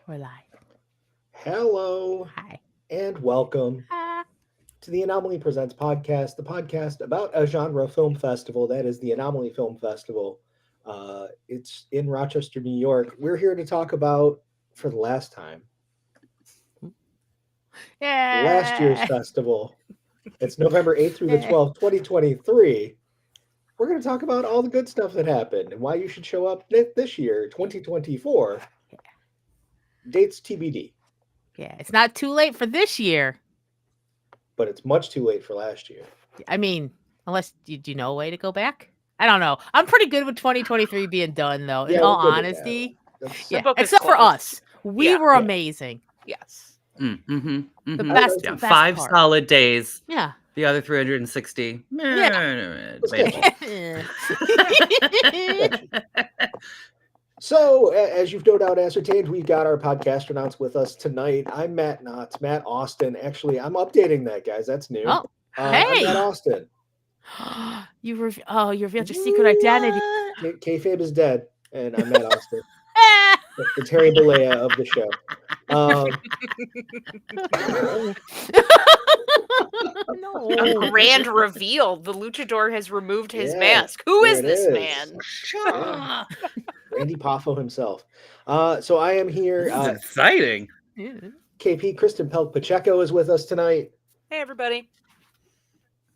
We're live. Hello Hi. and welcome Ah. to the Anomaly Presents podcast, the podcast about a genre film festival that is the Anomaly Film Festival. It's in Rochester, New York. We're here to talk about, for the last time, last year's Yeah. festival. It's November 8th through the Yeah. 12th, 2023. We're going to talk about all the good stuff that happened and why you should show up this year, 2024. Dates TBD, Yeah. It's not too late for this year. but it's much too late for last year. I mean, unless do you know a way to go back? I don't know. I'm pretty good with 2023 being done, though. In Yeah, all we're good with that. honesty, That's, The yeah. book is Except for closed. us, we Yeah. were Yeah. amazing. Yes. The I- best, I- best 5 part. solid days. Yeah. The other 360. sketchy. So, as you've no doubt ascertained, we got our podcastronauts with us tonight. I'm Matt Knotts, Matt Austin. Actually, I'm updating that, guys. That's new. Oh, I'm hey. Matt Austin. you revealed your secret identity. Kayfabe is dead, and I'm Matt Austin, Ah. the Terry Bollea of the show. No. Grand reveal. The luchador has removed his Yeah, mask. Who there is it this is. man? Yeah. Randy Poffo himself. So I am here. This is exciting. KP Kristen Pelk Pacheco is with us tonight. Hey, everybody.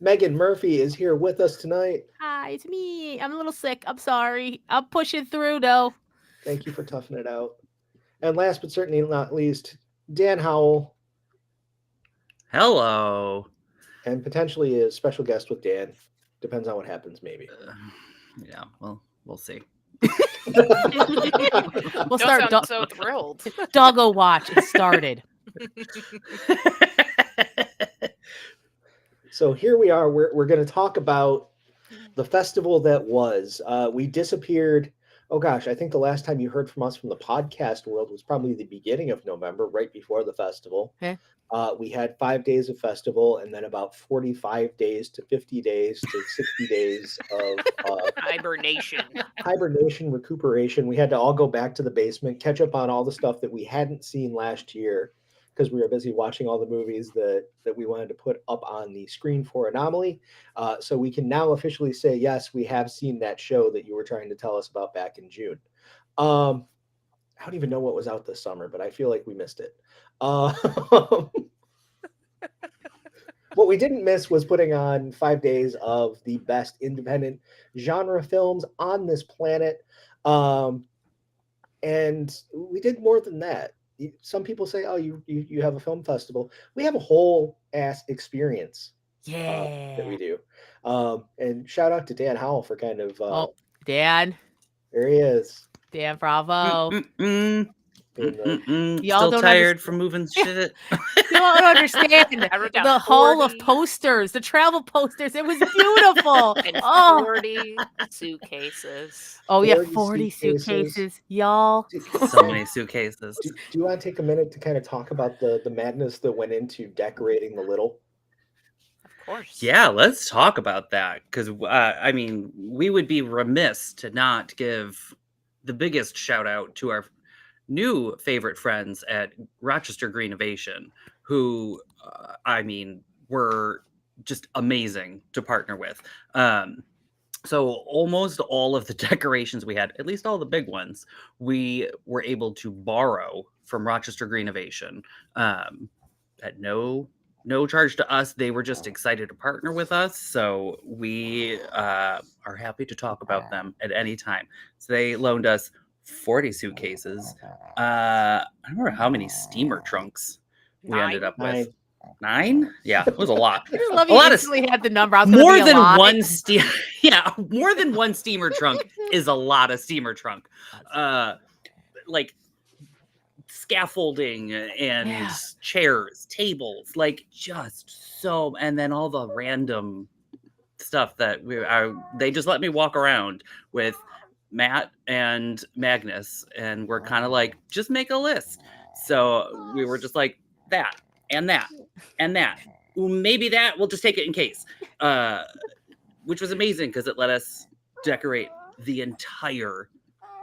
Megan Murphy is here with us tonight. Hi, it's me. I'm a little sick. I'm sorry. I'm pushing through, though. Thank you for toughing it out. And last but certainly not least, Dan Howell, Hello. and potentially a special guest with Dan. Depends on what happens, maybe. Yeah, well, we'll see. We'll Don't start sound so thrilled. Doggo Watch. It started. So here we are. We're going to talk about the festival that was. We disappeared. Oh gosh, I think the last time you heard from us from the podcast world was probably the beginning of November, right before the festival. Okay. We had 5 days of festival and then about 45 days to 50 days to 60 days of Hibernation. hibernation, recuperation. We had to all go back to the basement, catch up on all the stuff that we hadn't seen last year because we were busy watching all the movies that we wanted to put up on the screen for Anomaly. So we can now officially say, yes, we have seen that show that you were trying to tell us about back in June. I don't even know what was out this summer, but I feel like we missed it. What we didn't miss was putting on 5 days of the best independent genre films on this planet. And we did more than that. Some people say, oh, you have a film festival. We have a whole ass experience that we do. And shout out to Dan Howell for kind of, Dan. there he is. Dan Bravo. Being the, Y'all Still don't tired from moving shit. You don't understand I wrote down the haul of 40. posters, the travel posters. It was beautiful. And Oh, 40 suitcases. oh yeah, 40 40 suitcases. suitcases, y'all. So many suitcases. do you want to take a minute to kind of talk about the madness that went into decorating the little? Of course. Yeah, let's talk about that. Because, I mean, we would be remiss to not give the biggest shout out to our new favorite friends at Rochester Greenovation, who, I mean, were just amazing to partner with. So almost all of the decorations we had, at least all the big ones, we were able to borrow from Rochester Greenovation at no charge to us. They were just excited to partner with us. So we are happy to talk about them at any time. So they loaned us 40 suitcases. I don't remember how many steamer trunks we ended up with. 9? Yeah, it was a lot. I just love A you lot of instantly had the number. I was gonna more be a than lot. one yeah, more than one steamer trunk is a lot of steamer trunk. Like scaffolding and Yeah. chairs, tables, like just so, and then all the random stuff that they just let me walk around with Matt and Magnus, and we're kind of like, just make a list. So we were just like, that and that and that. Ooh, maybe that, we'll just take it in case. Which was amazing because it let us decorate the entire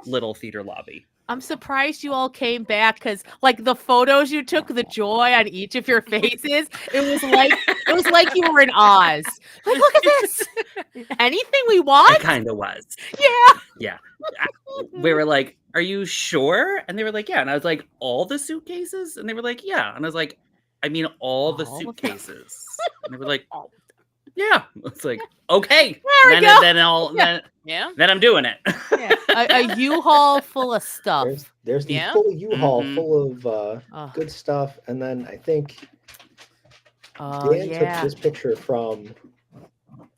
little theater lobby. I'm surprised you all came back because, like, the photos you took, the joy on each of your faces, it was like you were in Oz. Like, look at this. Anything we It want? kind of was. Yeah. Yeah. We were like, "Are you sure?" And they were like, "Yeah." And I was like, "All the suitcases?" And they were like, "Yeah." And I was like, "I mean, all the All of them. suitcases." And they were like, "Yeah." It's like, "Okay." There we go. Yeah. Then I'm doing it. Yeah. A U-Haul full of stuff. There's the Yeah. full U-Haul Mhm. full of Oh, good stuff, and then I think oh, Dan took yeah. this picture from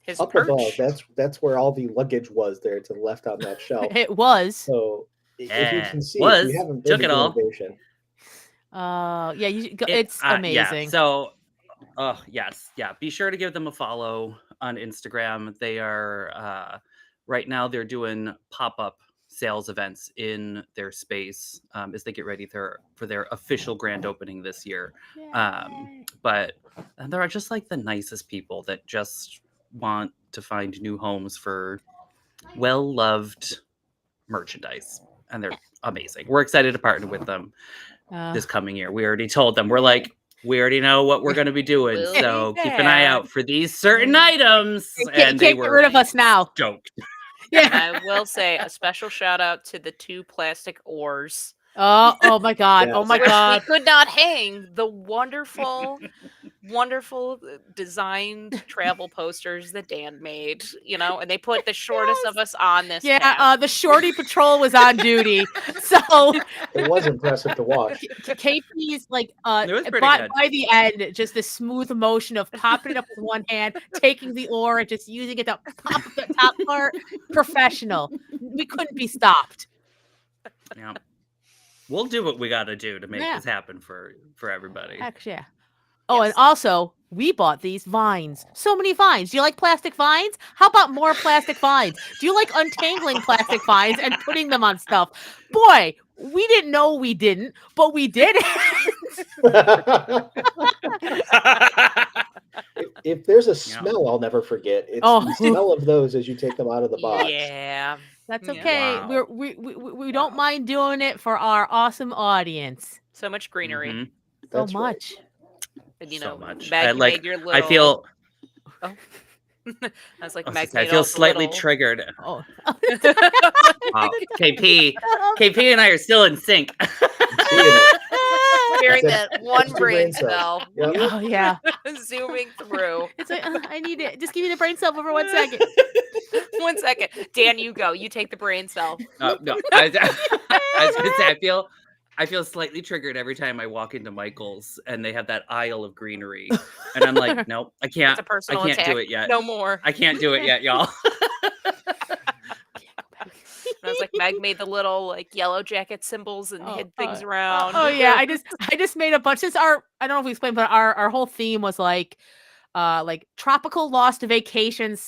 His up perch. above. That's where all the luggage was there to the left on that shelf. It was. So if you Yeah, can see, was. if you haven't Took been it to all. Innovation, Yeah, it's Yeah. amazing. So, yes, yeah. Be sure to give them a follow on Instagram. They are right now. They're doing pop-up sales events in their space as they get ready for their official grand opening this year. Yay. But they're just like the nicest people that just want to find new homes for well-loved merchandise, and they're amazing. We're excited to partner with them this coming year. We already told them, we're like, we already know what we're going to be doing, We'll so be keep an eye there. out for these certain items. You And can't they get were rid of us now. stoked. Yeah. And I will say a special shout out to the 2 plastic oars. Oh my God. Oh Yes. my which God. we could not hang the wonderful designed travel posters that Dan made, and they put the shortest of us on this Yeah, path. the Shorty Patrol was on duty. So it was impressive to watch. KP's like It was pretty by, good. by the end, just the smooth motion of popping it up with one hand, taking the oar and just using it to pop up the top part. Professional. We couldn't be stopped. Yeah. We'll do what we got to do to make Yeah. this happen for everybody. Heck yeah. Oh, Yes. and also we bought these vines. So many vines. Do you like plastic vines? How about more plastic vines? Do you like untangling plastic vines and putting them on stuff? Boy, we didn't know we didn't, but we did it. If there's a smell I'll never forget, it's the smell of those as you take them out of the box. Yeah. That's Yeah. okay. Wow. We don't mind doing it for our awesome audience. So much greenery. Mhm. So That's right. much. And So much. Meg, I you like. made your little, I feel. I was like, I Meg feel made all the slightly little- triggered. Oh. Wow. KP and I are still in sync. Seeing it. Hearing That's that one that's your brain brain cell. cell Yep. Oh yeah. zooming through. It's like I need it. Just give me the brain cell for 1 second. 1 second. Dan, you go. You take the brain cell. No, I was gonna say I feel slightly triggered every time I walk into Michael's and they have that aisle of greenery, and I'm like, nope, I It's can't. a personal I can't attack. do it yet. No more. I can't do it yet, y'all. And I was like, Meg made the little like yellow jacket symbols and hid things around. Oh yeah, I just made a bunch. Since I don't know if we explained, but our whole theme was like tropical lost vacation /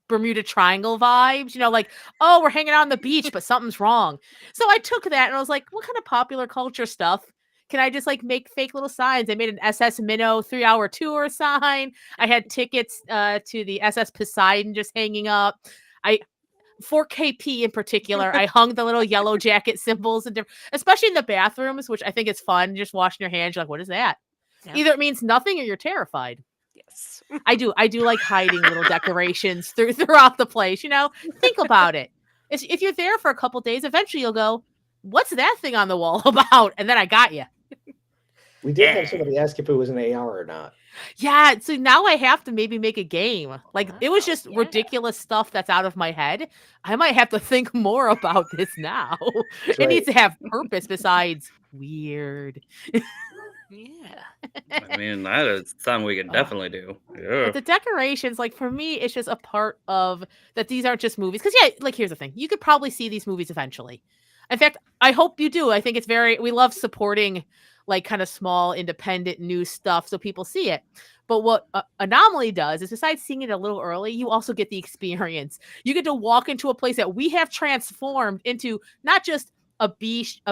Bermuda Triangle vibes. Like, oh, we're hanging out on the beach, but something's wrong. So I took that and I was like, what kind of popular culture stuff can I just like make fake little signs? I made an SS Minnow 3-hour tour sign. I had tickets to the SS Poseidon just hanging up. For KP in particular, I hung the little yellow jacket symbols, and especially in the bathrooms, which I think is fun. Just washing your hands, you're like, what is that? Yeah. Either it means nothing or you're terrified. Yes. I do like hiding little decorations throughout the place. Think about it. If you're there for a couple days, eventually you'll go, what's that thing on the wall about? And then I got you. We did have somebody ask if it was an AR or not. Yeah, so now I have to maybe make a game. Like, it was just yeah. ridiculous stuff that's out of my head. I might have to think more about this now. That's It right. needs to have purpose besides weird. Yeah. I mean, that is something we can definitely do. Yeah. But the decorations, like, for me, it's just a part of that these aren't just movies. Because, yeah, like, here's the thing. You could probably see these movies eventually. In fact, I hope you do. I think it's we love supporting like kind of small independent new stuff so people see it. But what Anomaly does is, besides seeing it a little early, you also get the experience. You get to walk into a place that we have transformed into not just a beach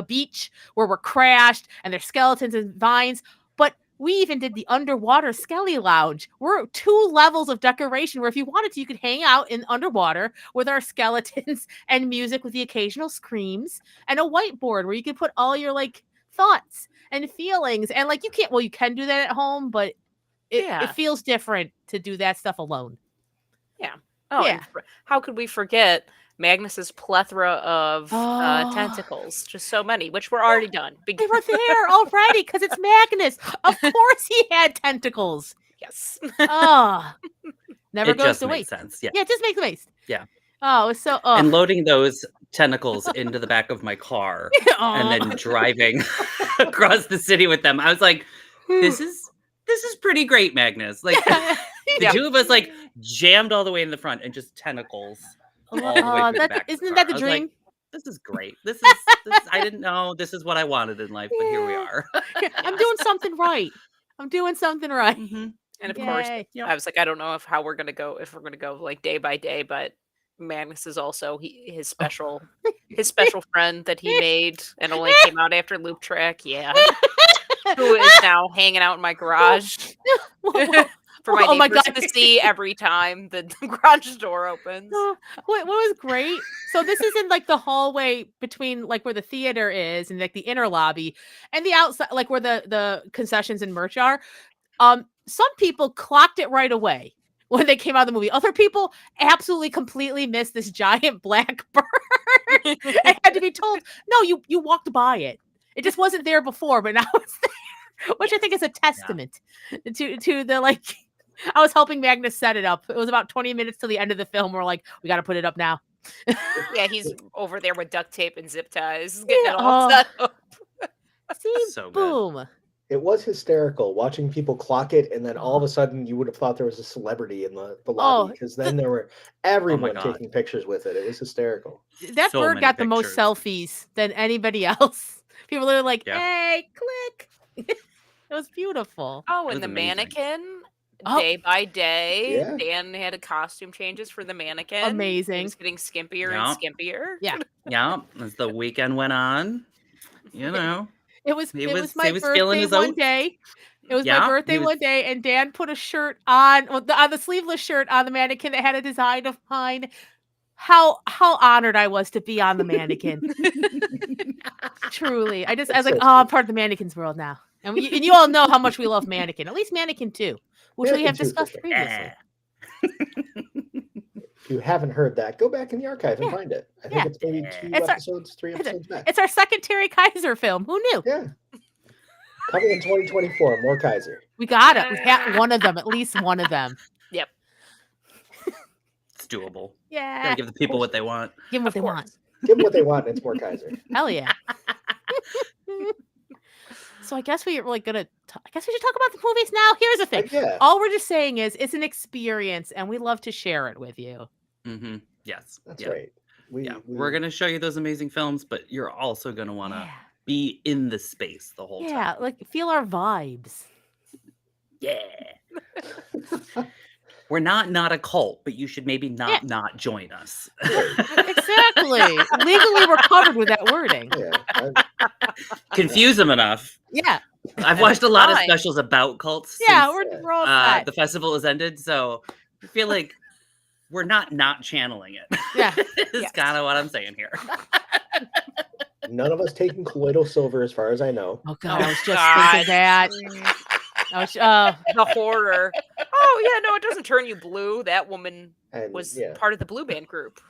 where we're crashed and there's skeletons and vines, but We even did the underwater Skelly Lounge. We're 2 levels of decoration where if you wanted to, you could hang out in underwater with our skeletons and music with the occasional screams, and a whiteboard where you could put all your like thoughts and feelings. And like you can do that at home, but it feels different to do that stuff alone. Yeah. Oh, Yeah. and how could we forget Magnus's plethora of tentacles? Just so many, which were already done. They were there already because it's Magnus. Of course he had tentacles. Yes. Oh, never It goes just to makes waste. sense. Yeah. Yeah, it just makes waste. Yeah. Oh, it's so. And loading those tentacles into the back of my car and then driving across the city with them. I was like, this is pretty great, Magnus. Like the two of us like jammed all the way in the front and just tentacles all the way through the back. Isn't that the dream? Like, this is great. This is I didn't know this is what I wanted in life, but here we are. I'm doing something right. Mm-hmm. And of course, Yay. I was like, I don't know if we're gonna go like day by day, but Magnus is also his special friend that he made and only came out after Loop Track. Yeah. Who is now hanging out in my garage for my neighbors to see every time the garage door opens. What was great? So this is in like the hallway between like where the theater is and like the inner lobby and the outside, like where the concessions and merch are. Some people clocked it right away when they came out of the movie. Other people absolutely completely missed this giant black bird and had to be told, no, you walked by it. It just wasn't there before, but now it's there, which I think is a testament to the like. I was helping Magnus set it up. It was about 20 minutes till the end of the film. We're like, we got to put it up now. Yeah, he's over there with duct tape and zip ties, getting it all set up. See, So boom. It was hysterical watching people clock it, and then all of a sudden you would have thought there was a celebrity in the lobby because then there were everyone taking pictures with it. It was hysterical. That bird got the most selfies than anybody else. People are like, hey, click. It was beautiful. Oh, and the mannequin, day by day, Dan had costume changes for the mannequin. Amazing. He was getting skimpier and skimpier. Yeah. Yeah. As the weekend went on, you know. It was my birthday one day. It was my birthday one day, and Dan put a shirt on the sleeveless shirt on the mannequin that had a design of mine. How honored I was to be on the mannequin. Truly. I was like, I'm part of the mannequins world now. And you all know how much we love Mannequin. At least Mannequin 2, which we have discussed previously. If you haven't heard that, go back in the archive and find it. I think it's maybe 3 episodes back. It's our second Terry Kaiser film. Who knew? Yeah. Coming in 2024, more Kaiser. We got it. We got one of them, at least one of them. Yep. It's doable. Yeah. Gotta give the people what they want. Give them what they want. Give them what they want, and it's more Kaiser. Hell yeah. So I guess we should talk about the movies now. Here's the thing. All we're just saying is it's an experience, and we love to share it with you. Mm-hmm. Yes. That's right. We're going to show you those amazing films, but you're also going to want to be in the space the whole time. Yeah, like feel our vibes. Yeah. We're not a cult, but you should maybe not join us. Exactly. Legally, we're covered with that wording. Yeah. Confuse them enough. Yeah. I've watched a lot of specials about cults. Yeah, since, we're all set. the festival has ended, so I feel like we're not channeling it. Yeah. It's kind of what I'm saying here. None of us taking colloidal silver, as far as I know. Oh God, I was just thinking that. The horror. Oh yeah, no, it doesn't turn you blue. That woman was part of the Blue Band group.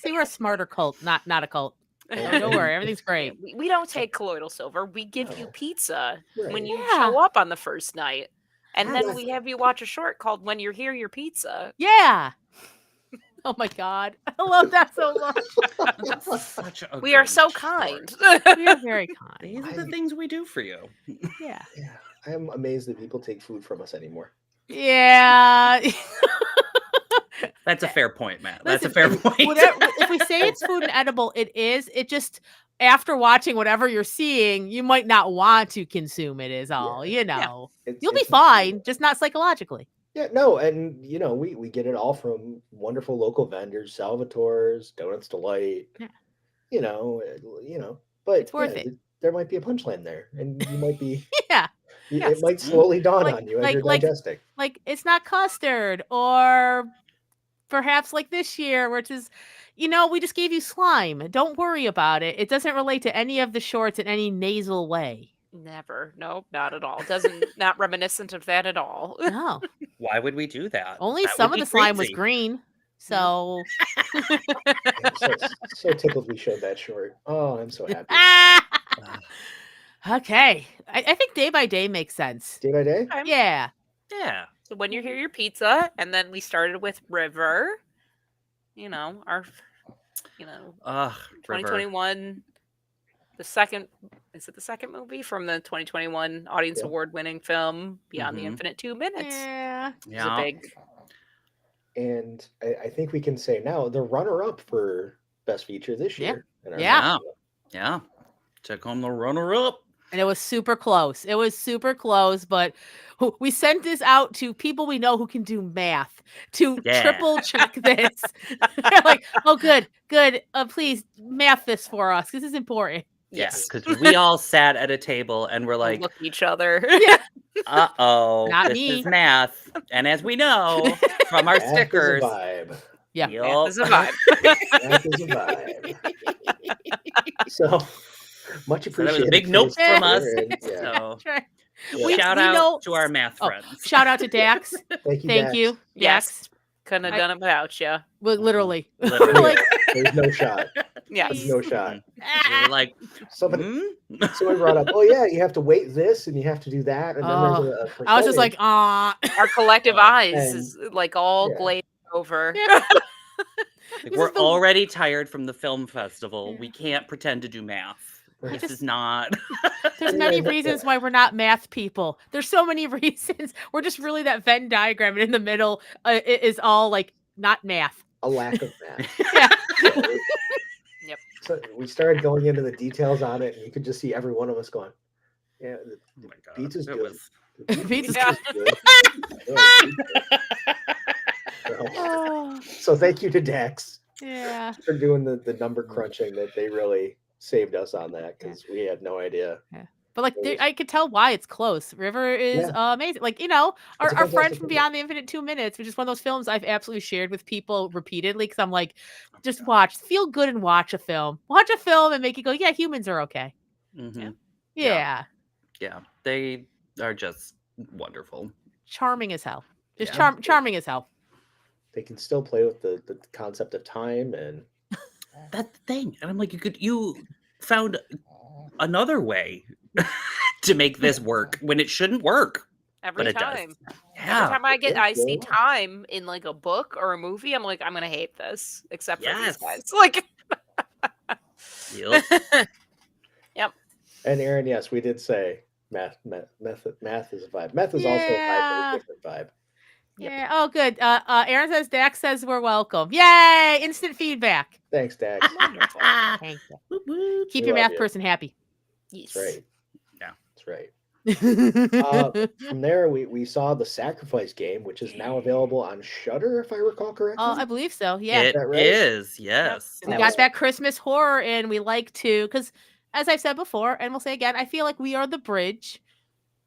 See, we're a smarter cult, not a cult. Don't worry, everything's great. We don't take colloidal silver. We give you pizza when you show up on the first night. And then we have you watch a short called When You're Here, Your Pizza. Yeah. Oh my God. I love that so much. We are so kind. We are very kind. These are the things we do for you. Yeah. I am amazed that people take food from us anymore. Yeah. That's a fair point, Matt. That's a fair point. If we say it's food and edible, it is. It just, after watching whatever you're seeing, you might not want to consume it is all, you know. You'll be fine, just not psychologically. Yeah, no, and we get it all from wonderful local vendors, Salvatore's, Donuts Delight. Yeah. But it's worth it. there might be a punchline there, and you might be Yeah. it Yes. might slowly dawn Like- on you as like- you're like- digesting. Like it's not custard, or perhaps like this year, which is, we just gave you slime. Don't worry about it. It doesn't relate to any of the shorts in any nasal way. Never. Nope, not at all. Doesn't not reminiscent of that at all. No. Why would we do that? Only That some would of be the slime was crazy. green. So I'm so tickled we showed that short. Oh, I'm so happy. Okay. I think day by day makes sense. Day by day? Okay. Yeah. Yeah. So when you hear your pizza, and then we started with River, our, Ugh, River. 2021, the second movie from the 2021 Audience Yeah. Award winning film Beyond the Mhm. Infinite 2 Minutes. Yeah. It was Yeah. a big, And I think we can say now the runner-up for Best Feature this Yeah. year. in our Yeah. festival. Yeah. Took home the runner-up. And it was super close. It was super close, but we sent this out to people we know who can do math to Yeah. triple check this. They're like, oh, good. Please math this for us. This is important. yes. Because we all sat at a table and were Like, like, look at each other. uh-oh, Not this me. is math. And as we know from our Math stickers, is a vibe. Yeah. Math is a yup. vibe. Math is a vibe. So much So that appreciated. was a big for nope this from us. feature, and, yeah, So Right. yeah. shout we out know- to our math Oh, friends. shout out to Dax. Thank you. Thank Dax. you. Yes. Dax. Couldn't have I- done it without you. Well, literally. Literally. Like, There's no shot. Yes. There's no shot. We were like, Somebody hmm? someone brought up, oh yeah, you have to weight this and you have to do that, and then there's a percentage. I was just like, ah. Our collective eyes And- is like all yeah. glazed over. Yeah. Like, This we're is the- already tired from the film festival. Yeah. We can't pretend to do math. Right. This just- is not. There's Yeah, many no- reasons why we're not math people. There's so many reasons. We're just really that Venn diagram, and in the middle is all like not math. a lack of math. Yeah. Yep. So we started going into the details on it, and you could just see every one of us going, "Yeah, the Oh my God. pizza's It good. was- The Pizza's Yeah. good." Yeah, Oh, so thank you to Dax yeah. for doing the number crunching. That they really saved us on that because we had no idea. But like, I could tell why it's close. River is amazing. Like, It's a our friend fantastic from movie. Beyond the Infinite 2 Minutes, which is one of those films I've absolutely shared with people repeatedly because I'm like, just watch, feel good and watch a film. Watch a film and make you go, yeah, humans are okay. Mhm. Yeah. Yeah. They are just wonderful. Charming as hell. Just Yeah. charming as hell. They can still play with the concept of time, and That's the thing. And I'm like, you found another way to make this work when it shouldn't work. Every But it does. time. Yeah. Every time I see Yeah. time in like a book or a movie, I'm like, I'm gonna hate this. Except for Yes. these guys. Like Yup. and Aaron, yes, we did say math is a vibe. Meth is also a vibe, Yeah. but a different vibe. Yep. Yeah. Oh, good. Aaron says Dax says we're welcome. Yay! Instant feedback. Thanks, Dax. wonderful. Thank you. Keep We your love math you. person happy. Yes. That's right. Yeah. That's right. From there, we saw the Sacrifice Game, which is now available on Shudder, if I recall correctly. I believe so. Yeah. It that right? is, yes. We That got was- that Christmas horror in. We like to, because as I've said before, and we'll say again, I feel like we are the bridge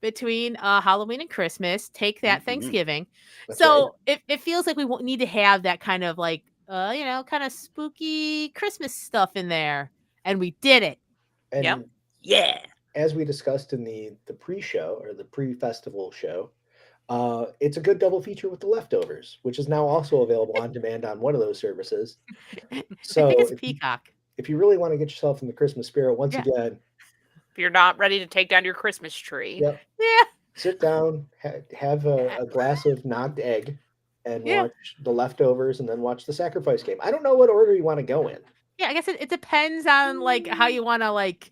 between Halloween and Christmas. Take that Mhm. Thanksgiving. That's So it feels like we need to have that kind of like, kind of spooky Christmas stuff in there. And we did it. right. And Yep. Yeah. as we discussed in the pre-show or the pre-festival show, it's a good double feature with The Leftovers, which is now also available on demand on one of those services. So I think it's if you, Peacock. if you really want to get yourself in the Christmas spirit, once Yeah. again, If you're not ready to take down your Christmas tree. Yep. Yeah. sit down, have a glass of knocked egg, and Yeah. watch The Leftovers, and then watch the Sacrifice Game. I don't know what order you want to go in. Yeah, I guess it depends on like how you want to like.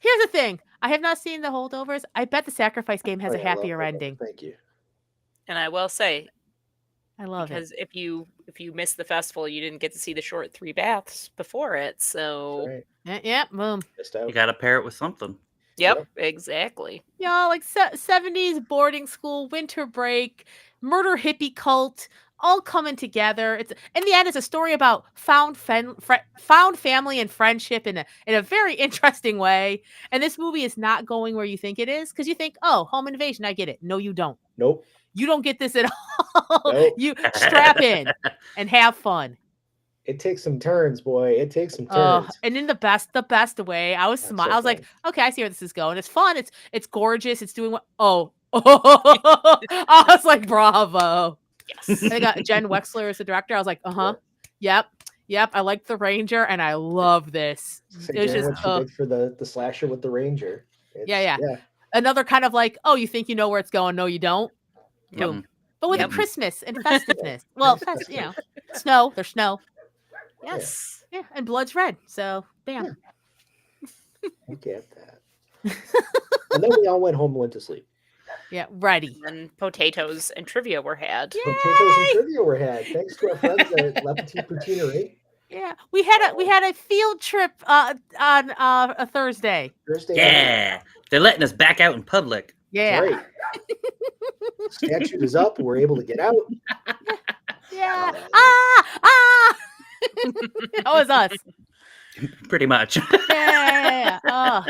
Here's the thing: I have not seen the holdovers. I bet the Sacrifice Game has Oh, a yeah, I love happier that. ending. Thank you. And I will say, I love it. because if you missed the festival, you didn't get to see the short 3 baths before it. So That's right. Yeah, boom. Missed out. You got to pair it with something. yep, exactly. Y'all like 70s boarding school, winter break, murder hippie cult, all coming together. It's in the end, it's a story about found family and friendship in a very interesting way. And this movie is not going where you think it is, because you think, oh, home invasion, I get it. No, you don't. Nope. You don't get this at all. Nope. You strap in and have fun. It takes some turns, boy. It takes some turns. And in the best way. I was That's so I was like, fun. okay, I see where this is going. It's fun. It's gorgeous. It's doing what? Oh, I was like, bravo. Yes. I got Jen Wexler as the director. I was like, yep. I like the Ranger, and I love this. Say, It was Jen, just, what she did for the slasher with the Ranger. yeah. Another kind of like, oh, you think you know where it's going? No, you don't. Boom. But with Yep. a Christmas and festiveness. Well, snow. There's snow. Yes. Yeah, and blood's red. So, bam. Look at that. And then we all went home and went to sleep. Yeah, ready. And potatoes and trivia were had. Potatoes and trivia were had. Thanks to our friends at La Petite Poutinerie. Yeah, we had a field trip on a Thursday. Thursday night. Yeah, they're letting us back out in public. Yeah, Great. Statute is up. We're able to get out. yeah. That was us. Pretty much. Yeah. Oh,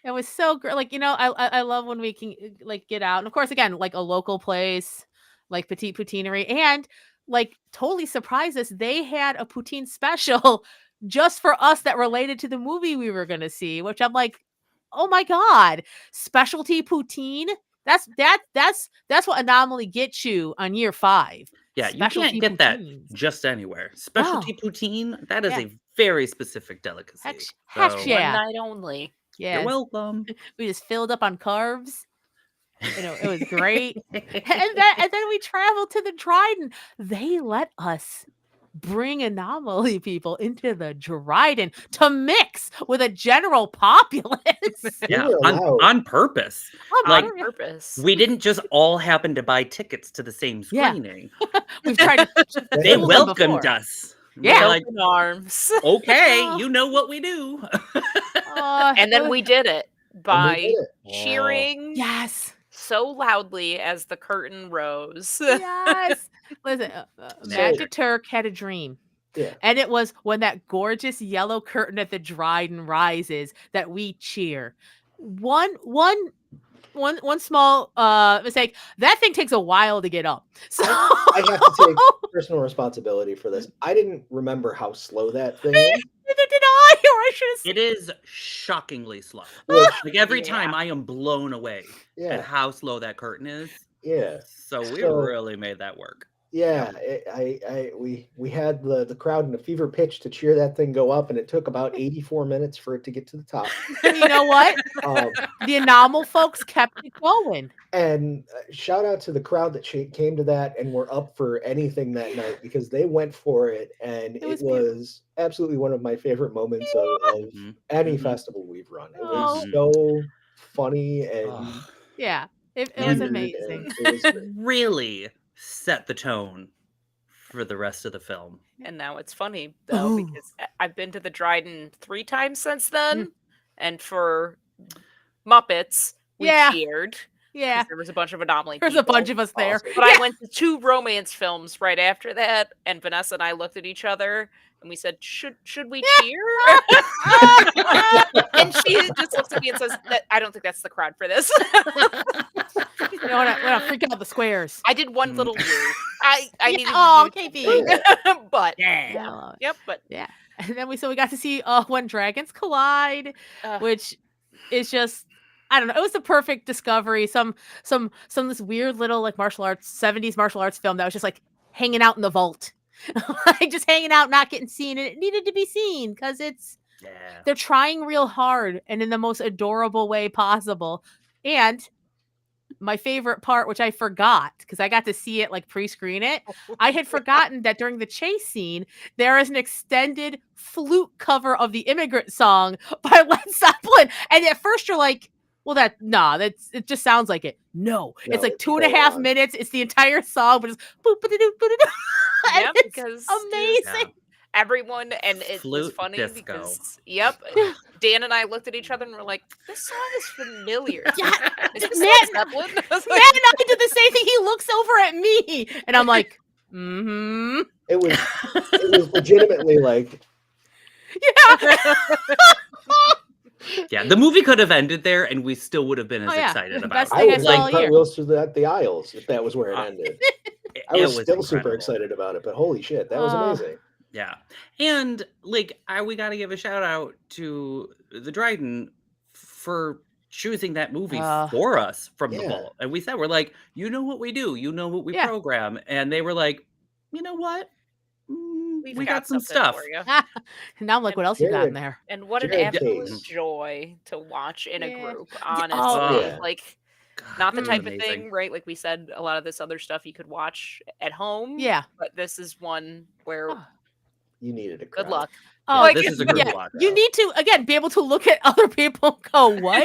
it was so great. Like, I love when we can like get out, and of course, again, like a local place, like Petite Poutinerie, and like totally surprised us. They had a poutine special just for us that related to the movie we were going to see, which I'm like, oh my god, specialty poutine. That's what Anomaly gets you on year 5. Yeah, you Specialty can't get that poutines. just anywhere. Specialty poutine, that is Yeah. a very specific delicacy. Heck So, yeah. One night only. Yeah, You're welcome. we just filled up on carbs. It was great. and then we traveled to the Dryden. They let us bring Anomaly people into the Dryden to mix with a general populace. Yeah, were allowed. on purpose. Like, On purpose. We didn't just all happen to buy tickets to the same Yeah. screening. We've tried to They fool them welcomed before. us. Yeah. We're like, Open arms. okay, Oh. you know what we do. And then we did it And we by did it. cheering Yes. so loudly as the curtain rose. Yes. Listen, Magic Turk had a dream. Yeah. And it was when that gorgeous yellow curtain at the Dryden rises that we cheer. One small mistake. That thing takes a while to get up. So I have to take personal responsibility for this. I didn't remember how slow that thing is. Neither did I, or I should have. It is shockingly slow. Which, Like every Yeah. time I am blown away at yeah, how slow that curtain is. yeah, So we So- really made that work. yeah. We had the crowd in a fever pitch to cheer that thing go up, and it took about 84 minutes for it to get to the top. You know what? Um, The Anomal folks kept it going. and shout out to the crowd that came to that and were up for anything that night, because they went for it, and It it was was absolutely one of my favorite moments of Mhm. any Mhm. festival we've run. It Oh. was so funny and Ugh. Yeah, it was weird, amazing. and it was great. Really set the tone for the rest of the film. And now it's funny though, Ooh. because I've been to the Dryden 3 times since then. Mm. And for Muppets, we Yeah. cheered. 'cause Yeah, There was a bunch of Anomaly there's a people. bunch of us there. Awesome. But I went to 2 romance films right after that, and Vanessa and I looked at each other and we said, "Should we cheer?" And she just looks at me and says, "I don't think that's the crowd for this." We're not freaking out the squares. I did one Mm. little woo. I needed Oh, you to KB. do it. But Yeah. yep, but And then we got to see When Dragons Collide, which is just, I don't know, it was the perfect discovery. Some this weird little like 70s martial arts film that was just like hanging out in the vault. Like just hanging out, not getting seen, and it needed to be seen because Yeah. they're trying real hard and in the most adorable way possible. And my favorite part, which I forgot because I got to see it like pre-screen it, I had forgotten that during the chase scene there is an extended flute cover of the Immigrant Song by Led Zeppelin, and at first you're like, well, it just sounds like it. No, it's like it's 2.5 full-on. minutes. It's the entire song, but it's boop-a-doo, boop-a-doo. And Yep, it's because amazing. everyone, and it was Flute funny disco. because Dan and I looked at each other and were like, "This song is familiar." Yeah, Is this Matt- Led Zeppelin? I was Matt like, and I did the same thing. He looks over at me, and I'm like, Mm-hmm. It was legitimately like, Yeah. Yeah, the movie could have ended there, and we still would have been as Oh, yeah. excited about Best it. thing I I would saw like all year. cartwheels through the aisles if that was where it ended. I It was still super incredible. excited about it, but holy shit, that was amazing. Yeah, and like we got to give a shout out to the Dryden for choosing that movie for us from the Yeah. vault, and we said, we're like, you know what we do, you know what we Yeah. program, and they were like, you know what, we got some something stuff. for you. Now I'm like, what else you got in there? And what an Jared absolute Case. joy to watch in a Yeah. group, Oh, honestly. yeah. Like, God, not the it was type of amazing. thing, right? Like we said, a lot of this other stuff you could watch at home. Yeah. But this is one where You needed a crowd. good luck. Oh, Yeah, this is a group yeah. watch. You need to again be able to look at other people and go, what?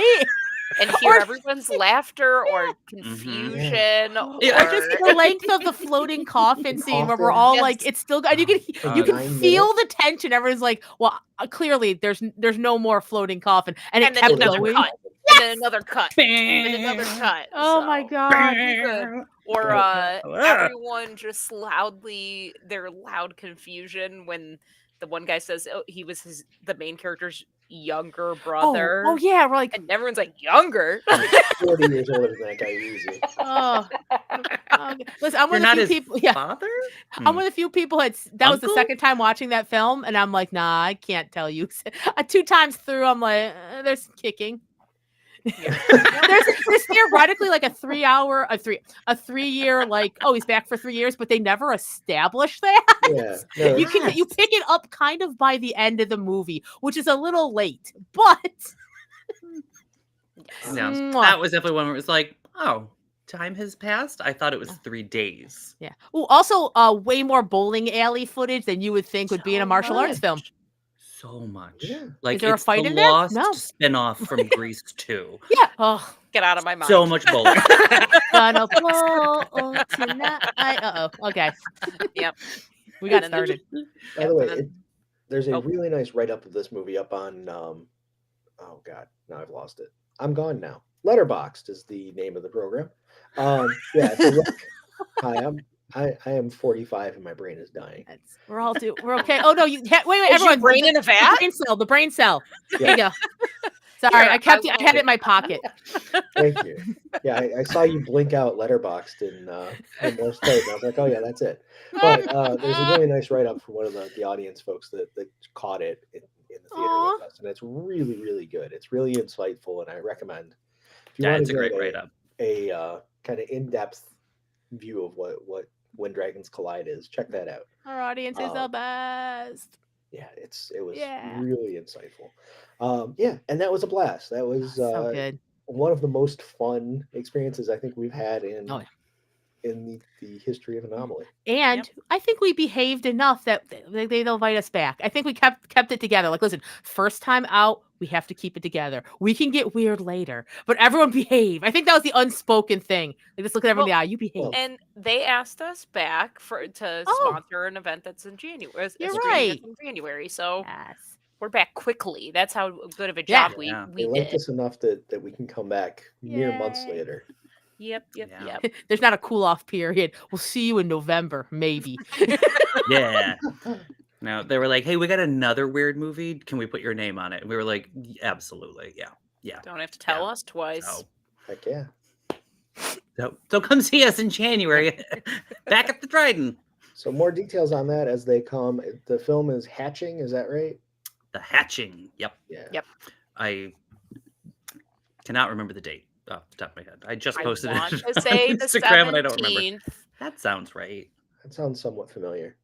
And hear everyone's laughter or confusion. Or just the length of the floating coffin scene where we're all like, it's still, and you can feel the tension. Everyone's like, well, clearly there's no more floating coffin, and it then kept another going. cut. And then another cut. And another cut. Oh my god. Or everyone just their loud confusion when the one guy says he was the main character's younger brother. Oh yeah, we're like, and everyone's like, younger? 40 years older than that guy, easy. Listen, I'm one of the few people. Father? I'm one of the few people that was the second time watching that film, and I'm like, nah, I can't tell you. 2 times through, I'm like, there's kicking. there's theoretically like a 3-year like, oh, he's back for 3 years, but they never established that. Yeah, no, you pick it up kind of by the end of the movie, which is a little late, but that was definitely one where it was like, oh, time has passed. I thought it was 3 days. Yeah. Oh, also way more bowling alley footage than you would think would be in a martial arts film. So much. Yeah. Like, is there a fight the in there? Lost No. spinoff from Grease 2. Yeah. Oh, get out of my mind. So much bowling. Gonna bowl tonight. Okay. Yep. We got started. By the way, there's a really nice write-up of this movie up on oh god, now I've lost it. I'm gone now. Letterboxd is the name of the program. Yeah. Hi, I am 45 and my brain is dying. We're okay. Oh no, wait, Is everyone. your brain in a vat? The brain cell. Yeah. There you go. Sorry, I had it in my pocket. Thank you. Yeah, I saw you blink out Letterboxd in Morse code, and I was like, oh yeah, that's it. But there's a really nice write-up from one of the audience folks that caught it in the theater with us, and it's really, really good. It's really insightful, and I recommend. If you want it's to a get great write-up. A kind of in-depth view of what When Dragons Collide is, check that out. Our audience is the best. Yeah, it was really insightful. Yeah, and that was a blast. That was so good. One of the most fun experiences I think we've had in the history of Anomaly. And I think we behaved enough that they'll invite us back. I think we kept it together. Like, listen, first time out, we have to keep it together. We can get weird later, but everyone behave. I think that was the unspoken thing. Like, just look at everyone in the eye. You behave. And they asked us back to sponsor an event that's in January. You're right. In January, so we're back quickly. That's how good of a job we they liked us enough that we can come back mere months later. Yep. There's not a cool off period. We'll see you in November, maybe. Yeah. No, they were like, hey, we got another weird movie. Can we put your name on it? And we were like, absolutely. Yeah. Don't have to tell us twice. So, heck yeah. So come see us in January back at the Dryden. So more details on that as they come. The film is Hatching, is that right? The Hatching. Yep. Yeah. Yep. I cannot remember the date off the top of my head. I just posted it on Instagram and I don't remember. 17th. That sounds right. That sounds somewhat familiar.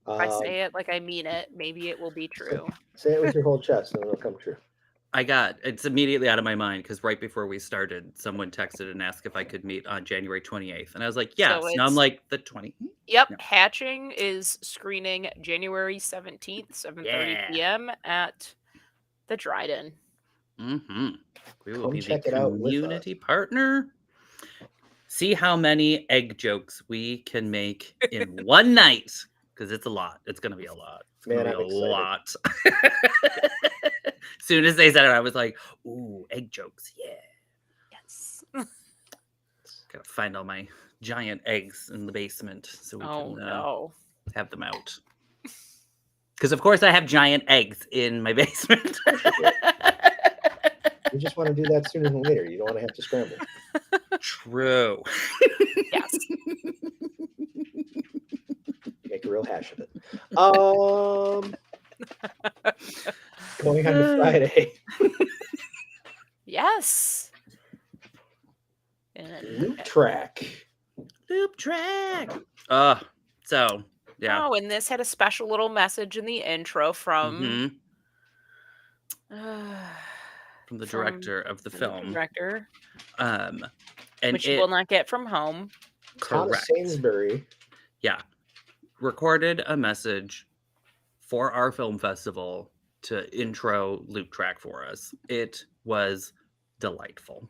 If I say it like I mean it, maybe it will be true. Say it with your whole chest and it'll come true. It's immediately out of my mind because right before we started, someone texted and asked if I could meet on January 28th. And I was like, yes. So now I'm like, the 20th? Yep. No. Hatching is screening January 17th, 7:30 p.m. at the Dryden. Mm-hmm. We will be check the it out community partner. See how many egg jokes we can make in one night. Because it's a lot. It's going to be a lot. It's going to be a lot. As soon as they said it, I was like, ooh, egg jokes. Yeah. Yes. Gotta find all my giant eggs in the basement so we Oh can no. have them out. Because of course I have giant eggs in my basement. You just want to do that sooner than later. You don't want to have to scramble. True. Yes. Make a real hash of it. Going on to Friday. Yes. And Loop track. Loop track. So yeah. Oh, and this had a special little message in the intro from Mhm. From the from director of the film. director, And which you will not get from home. Thomas correct. Sainsbury. Yeah. Recorded a message for our film festival to intro Loop track for us. It was delightful.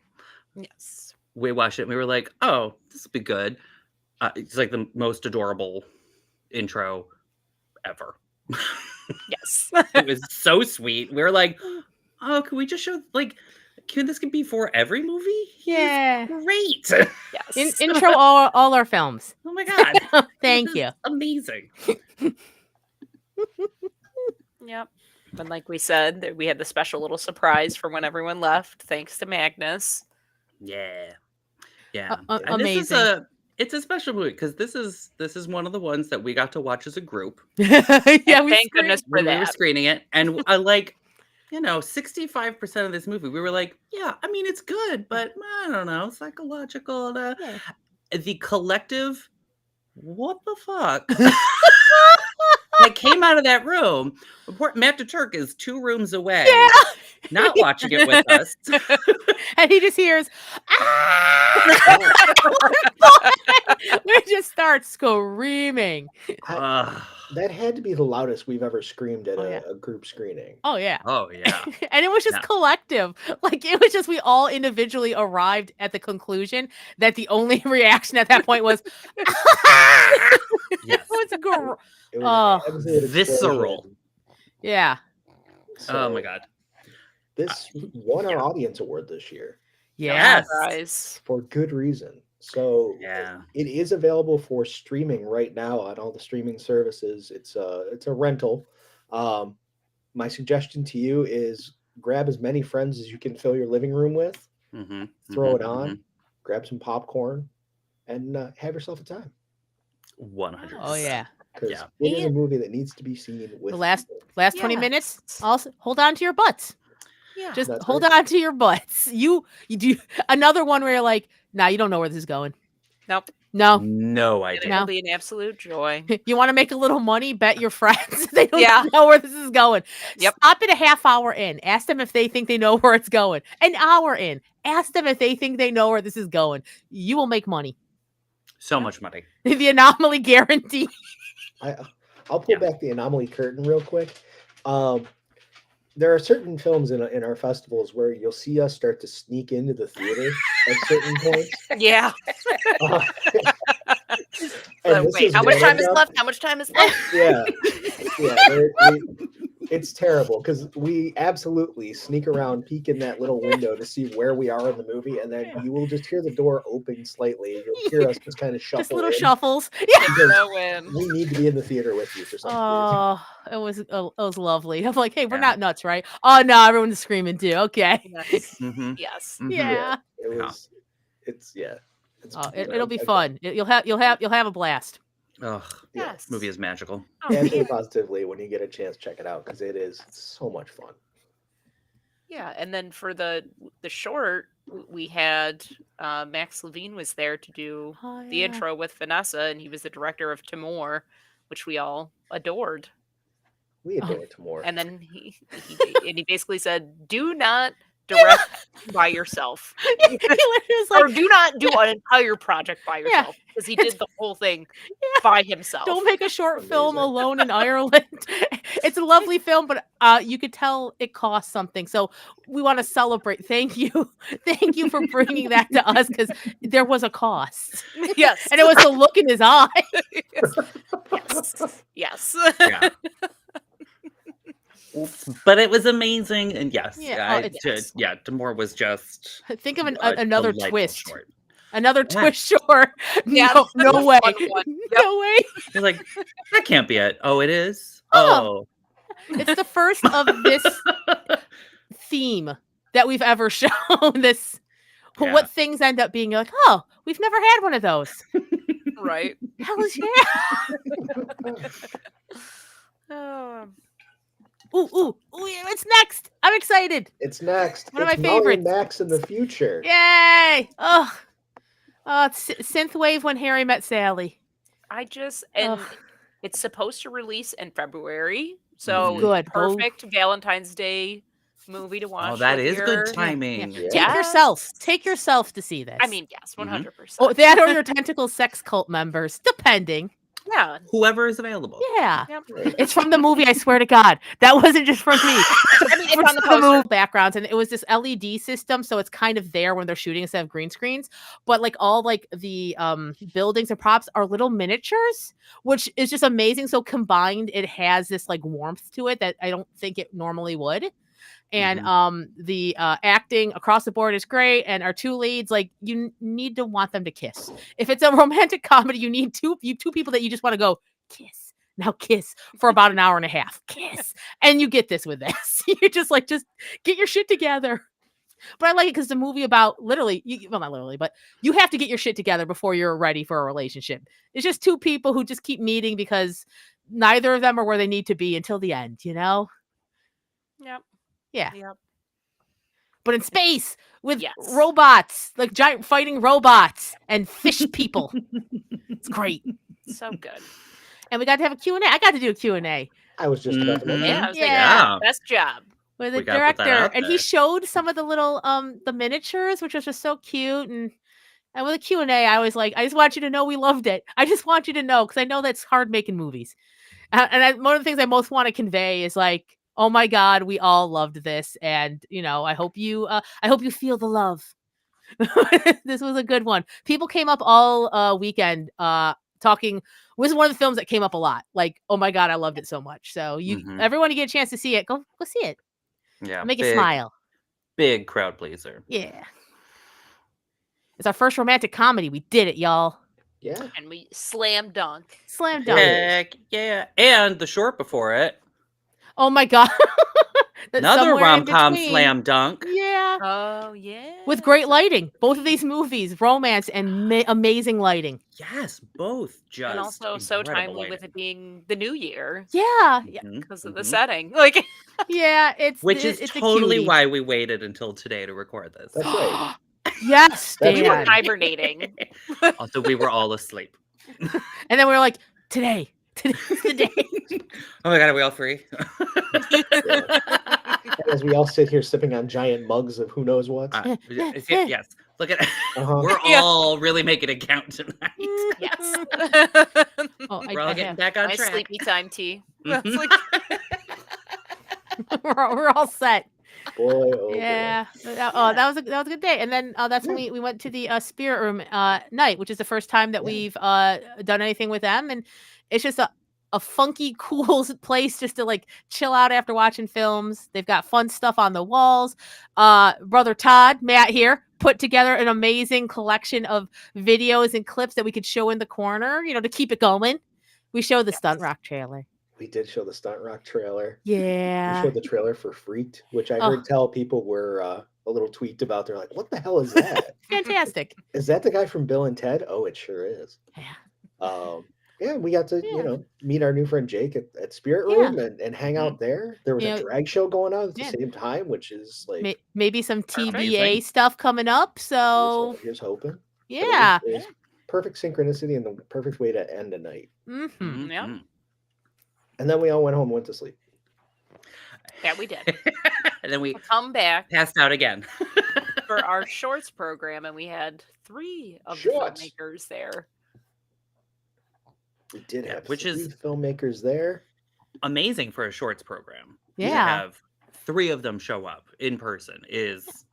Yes. We watched it and we were like, oh, this will be good. It's like the most adorable intro ever. Yes. It was so sweet. We were like, oh, can we just show, like, this can be for every movie? He's Yeah. great. Yes. Intro all our films. Oh my God. Thank This you. is amazing. Yep. And like we said, that we had the special little surprise for when everyone left, thanks to Magnus. Yeah. Yeah. And amazing. it's a special movie because this is one of the ones that we got to watch as a group. Yeah, And we thank goodness for When we were that. screening it. And I like, 65% of this movie, we were like, yeah, I mean, it's good, but I don't know, psychological. Yeah. The collective, what the fuck? That came out of that room. Matt DeTurk is 2 rooms away, not watching it with us. And he just hears, we just start screaming. That had to be the loudest we've ever screamed at Oh, yeah. a group screening. Oh yeah. Oh yeah. And it was just Yeah. collective. Like it was just we all individually arrived at the conclusion that the only reaction at that point was Yes. it was It was Oh. absolute Visceral. explosion. yeah. Oh my So God. this won our audience award this year Yeah. Yes. Surprise. for good reason. So Yeah. it is available for streaming right now on all the streaming services. It's a rental. My suggestion to you is grab as many friends as you can fill your living room with, Mm-hmm. throw it on, grab some popcorn, and have yourself a time. 100%. Oh yeah. Because Yeah. it is a movie that needs to be seen with The last people. 20 minutes. Yes. Also hold on to your butts. Yeah. Just That's hold right. on to your butts. You do another one where you're like, nah, you don't know where this is going. Nope. No. No And idea. it'll No. be an absolute joy. You want to make a little money? Bet your friends they don't Yeah. know where this is going. Yep. Stop it a half hour in. Ask them if they think they know where it's going. An hour in. Ask them if they think they know where this is going. You will make money. So much money. The Anomaly guarantee. I'll pull back the Anomaly curtain real quick. There are certain films in our festivals where you'll see us start to sneak into the theater at certain points. Yeah. Uh, But and this wait, is how much one time of is them. left? How much time is left? Yeah, it's terrible because we absolutely sneak around, peek in that little window to see where we are in the movie, and then you will just hear the door open slightly. You'll hear us just kind of shuffle Just little in shuffles. Yeah. because No win. we need to be in the theater with you for some reason. Oh, it was lovely. I'm like, hey, we're Yeah. not nuts, right? Oh no, everyone's screaming too. Okay. Yes. Mm-hmm. Yes. Yeah. It's Oh, it'll be fun. You'll have a blast. Ugh. Yeah. Yes. Movie is magical. Oh, Absolutely positively when you get a chance, check it out because it is so much fun. yeah, and then for the short, we had Max Levine was there to do Oh, the intro with Vanessa, and he was the director of Timor, which we all adored. We adore it more. And then he basically said, "Do not direct by yourself, He was or like, do not do an entire project by Yeah. yourself," because he did the whole thing by himself. don't make a short film Amazing. alone in Ireland. It's a lovely film, but you could tell it cost something. So we want to celebrate. Thank you. Thank you for bringing that to us because there was a cost. Yes, And it was the look in his eye. yes. Yeah. But it was amazing, and yes, Yeah, Timor was just Think of a another delightful twist. short. Another Yeah. twist short. Yeah, No, that's no a way. fun one. No way. You're like, that can't be it. Oh, it is? Oh. Oh. It's the first of this theme that we've ever shown. This Yeah. what things end up being. You're like, oh, we've never had one of those. Right. Hell yeah. Oh, Ooh, it's next. I'm excited. It's next. One of It's my Molly favorites. and Max in the future. Yay. Oh, it's synthwave when Harry met Sally. I just and Ugh. it's supposed to release in February, so Good. perfect Valentine's Day movie to watch. Oh, that with is your... good timing. Yeah. Take yourself to see this. I mean, yes, 100%. oh, that or your tentacle sex cult members, depending. Yeah. Whoever is available. Yeah. Yep. Right. It's from the movie, I swear to God. That wasn't just from me. I mean, it's on the From poster. backgrounds, and it was this LED system, so it's kind of there when they're shooting instead of green screens. But like all like the buildings and props are little miniatures, which is just amazing. So combined, it has this like warmth to it that I don't think it normally would. And the acting across the board is great, and our two leads, like, you need to want them to kiss. If it's a romantic comedy, you need two people that you just want to go kiss. Now kiss for about an hour and a half. Kiss. And you get this with this. You're just like, just get your shit together. But I like it because the movie about literally, well, not literally, but you have to get your shit together before you're ready for a relationship. It's just two people who just keep meeting because neither of them are where they need to be until the end, you know? Yep. Yeah. Yep. But in space with Yes. robots, like giant fighting robots and fish people. It's great. So good. And we got to have a Q&A. I got to do a Q&A I was just about to mention. Yeah, I was like, Yeah. best job. with the We gotta put that director. out And he there. showed some of the little the miniatures, which was just so cute. And with a Q&A, I was like, I just want you to know we loved it. I just want you to know, because I know that's hard making movies. One of the things I most want to convey is like, oh my God, we all loved this, and you know, I hope you feel the love. This was a good one. People came up all weekend talking. This is one of the films that came up a lot. Like, oh my God, I loved it so much. So everyone you get a chance to see it, go see it. Yeah. Make it smile. Big crowd pleaser. Yeah. It's our first romantic comedy. We did it, y'all. Yeah. And we slam dunk. Slam dunk. Heck yeah. And the short before it, Oh my God. another Somewhere in rom-com between. slam dunk. Yeah. Oh, yeah. With great lighting. Both of these movies, romance and amazing lighting. Yes, both just And also so incredible timely lighting. with it being the new year Yeah. because of Mhm. the setting. Like, Yeah. Which is it's a totally cutie. why we waited until today to record this. That's right. Yes, That's we were Dan. hibernating. Also, we were all asleep. And then we were like, today's the day. Oh my God, are we all free? And as we all sit here sipping on giant mugs of who knows what. Yes. Look at Uh-huh. We're Yeah. all really making it count tonight. Yes. Oh, We're all getting back on My track. sleepy time tea. Mhm. It's like, we're all set. Boy, oh boy. Yeah. That was a good day. And then that's when we went to the Spirit Room night, which is the first time that Yeah. we've done anything with them, and it's just a funky, cool place just to like chill out after watching films. They've got fun stuff on the walls. Brother Todd, Matt here, put together an amazing collection of videos and clips that we could show in the corner, you know, to keep it going. We showed the Stunt Rock trailer. We did show the Stunt Rock trailer. Yeah. We showed the trailer for Freaked, which I Oh. heard tell people were a little tweaked about. They're like, what the hell is that? Fantastic. Is that the guy from Bill and Ted? Oh, it sure is. Yeah. Yeah, we got to, Yeah. meet our new friend Jake at Spirit Yeah. Room and hang out there. There was You a know, drag show going on at the yeah. same time, which is like, Maybe some Perfect. TBA stuff coming up. So here's hoping. But yeah. It was perfect synchronicity and the perfect way to end a night. Mm-hmm. Yeah. Mhm. And then we all went home and went to sleep. yeah, we did. And then we We'll come back passed out again. for our shorts program, and we had 3 of Shorts. the filmmakers there. We did Yeah, have which 3 is- filmmakers there. Amazing for a shorts program. To Yeah. have 3 of them show up in person is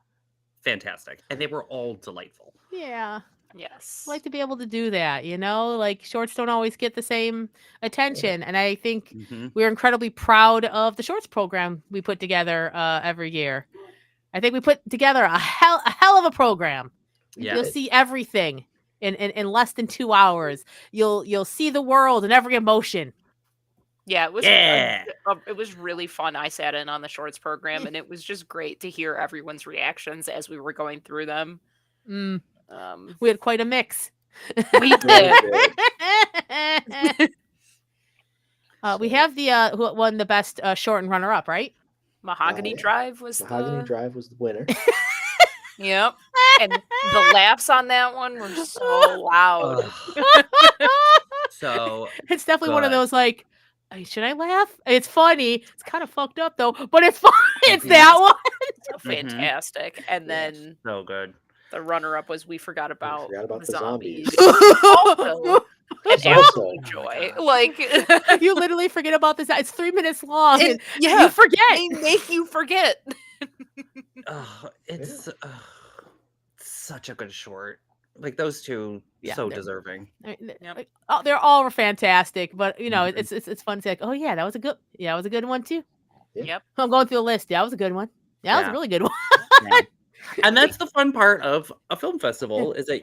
fantastic. And they were all delightful. Yeah. Yes. I like to be able to do that, you know? Like shorts don't always get the same attention. And I think Mhm. we're incredibly proud of the shorts program we put together every year. I think we put together a hell of a program. Yeah. You'll see everything in less than 2 hours. You'll see the world and every emotion. Yeah, it was Yeah. it was really fun. I sat in on the shorts program, and it was just great to hear everyone's reactions as we were going through them. Mm, Um, we had quite a mix. we Really did. did. We So, have the who won the best short and runner up, right? Mahogany yeah. Drive was Mahogany the Drive was the winner. yep, and the laughs on that one were so loud. Ugh, so It's definitely one of good. those like, should I laugh? It's funny. It's kind of fucked up though, but it's fun. It's Mhm. that one. So fantastic. And Yes. then So good. the runner-up was We Forgot About, Forgot About the Zombies. Also, an Also- absolute Oh my joy. gosh. Like You literally forget about this. It's 3 minutes long, and yeah, you forget. they make you forget. Oh, it's such a good short. Like those two, Yeah, so they're- deserving. Yep. They're all fantastic, but you know, Mhm. it's fun to say, like, oh yeah, that was a good one too. Yeah. Yep. I'm going through the list. Yeah, that was a good one. Yeah, that was a Yeah. really good one. Yeah. And that's the fun part of a film festival is that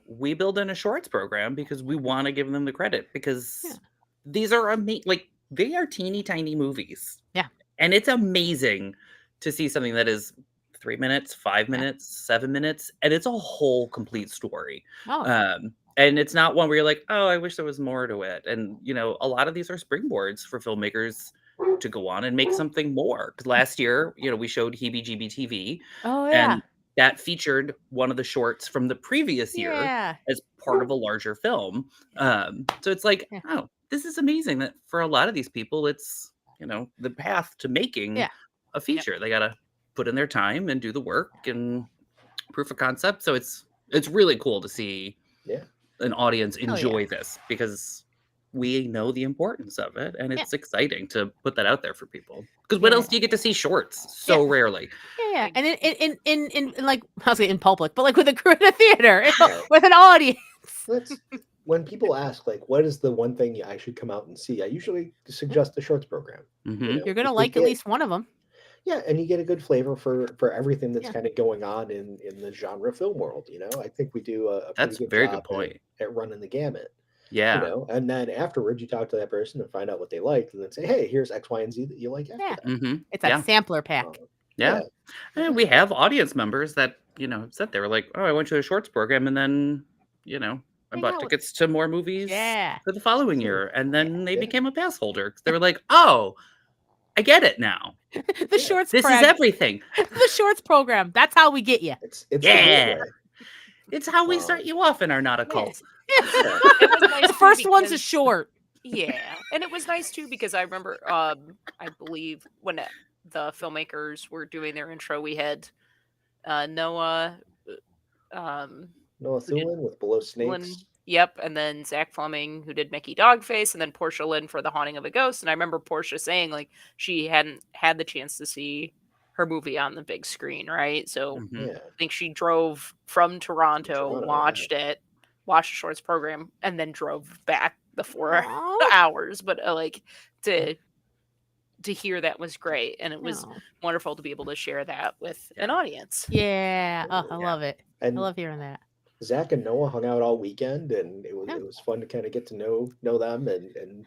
we build in a shorts program because we want to give them the credit because Yeah. these are amazing. Like they are teeny tiny movies. Yeah. And it's amazing to see something that is 3 minutes, 5 minutes, 7 minutes, and it's a whole complete story. Oh, And it's not one where you're like, oh, I wish there was more to it. And a lot of these are springboards for filmmakers to go on and make something more. Because last year, we showed Heebie Jeebie TV, oh yeah, and that featured one of the shorts from the previous year yeah. as part of a larger film. So it's like, Yeah. oh, this is amazing that for a lot of these people, it's the path to making Yeah. a feature. They gotta put in their time and do the work and proof of concept. So it's really cool to see Yeah. an audience yeah. enjoy this because we know the importance of it, and it's exciting to put that out there for people. Because when Yeah. else do you get to see shorts so rarely? Yeah, and in like I was saying in public, but like with a crew in a theater, Right. with an audience. That's when people ask, like, what is the one thing I should come out and see? I usually suggest the shorts program. Mhm. You're gonna 'cause we like at get- least one of them. Yeah, and you get a good flavor for everything that's Yeah. kind of going on in the genre film world. I think we do a pretty That's a good very job good point. at running the gamut. Yeah. And then afterwards you talk to that person and find out what they liked, and then say, hey, here's X, Y, and Z that you like after Yeah. that. Mm-hmm. It's that Yeah. sampler pack. Yeah. And we have audience members that, said they were like, oh, I went to the shorts program and then, I Hang bought out with- tickets to more movies Yeah. for the following Sure. year. And then they Yeah. became a pass holder. 'Cause they were like, oh, I get it now. The shorts. This is prog- everything. The shorts program. That's how we get you. It's the Yeah. gateway. It's how we start you off in our not a cult. Yeah. It was nice The too first one's a because- short. Yeah, and it was nice too because I remember, I believe when the filmmakers were doing their intro, we had Noah, Noah Thulin with Below Lynn, Snakes. yep, and then Zach Fleming who did Mickey Dogface, and then Portia Lynn for The Haunting of a Ghost. And I remember Portia saying like she hadn't had the chance to see her movie on the big screen, right? So Mhm. Yeah. I think she drove from Toronto, Toronto, watched it, watched the shorts program, and then drove back the 4 Aw. hours. But like to hear that was great, and it was No. wonderful to be able to share that with an audience. Yeah. Oh, I Yeah. love it. And I love hearing that. Zach and Noah hung out all weekend, and it Yeah. was fun to kind of get to know them and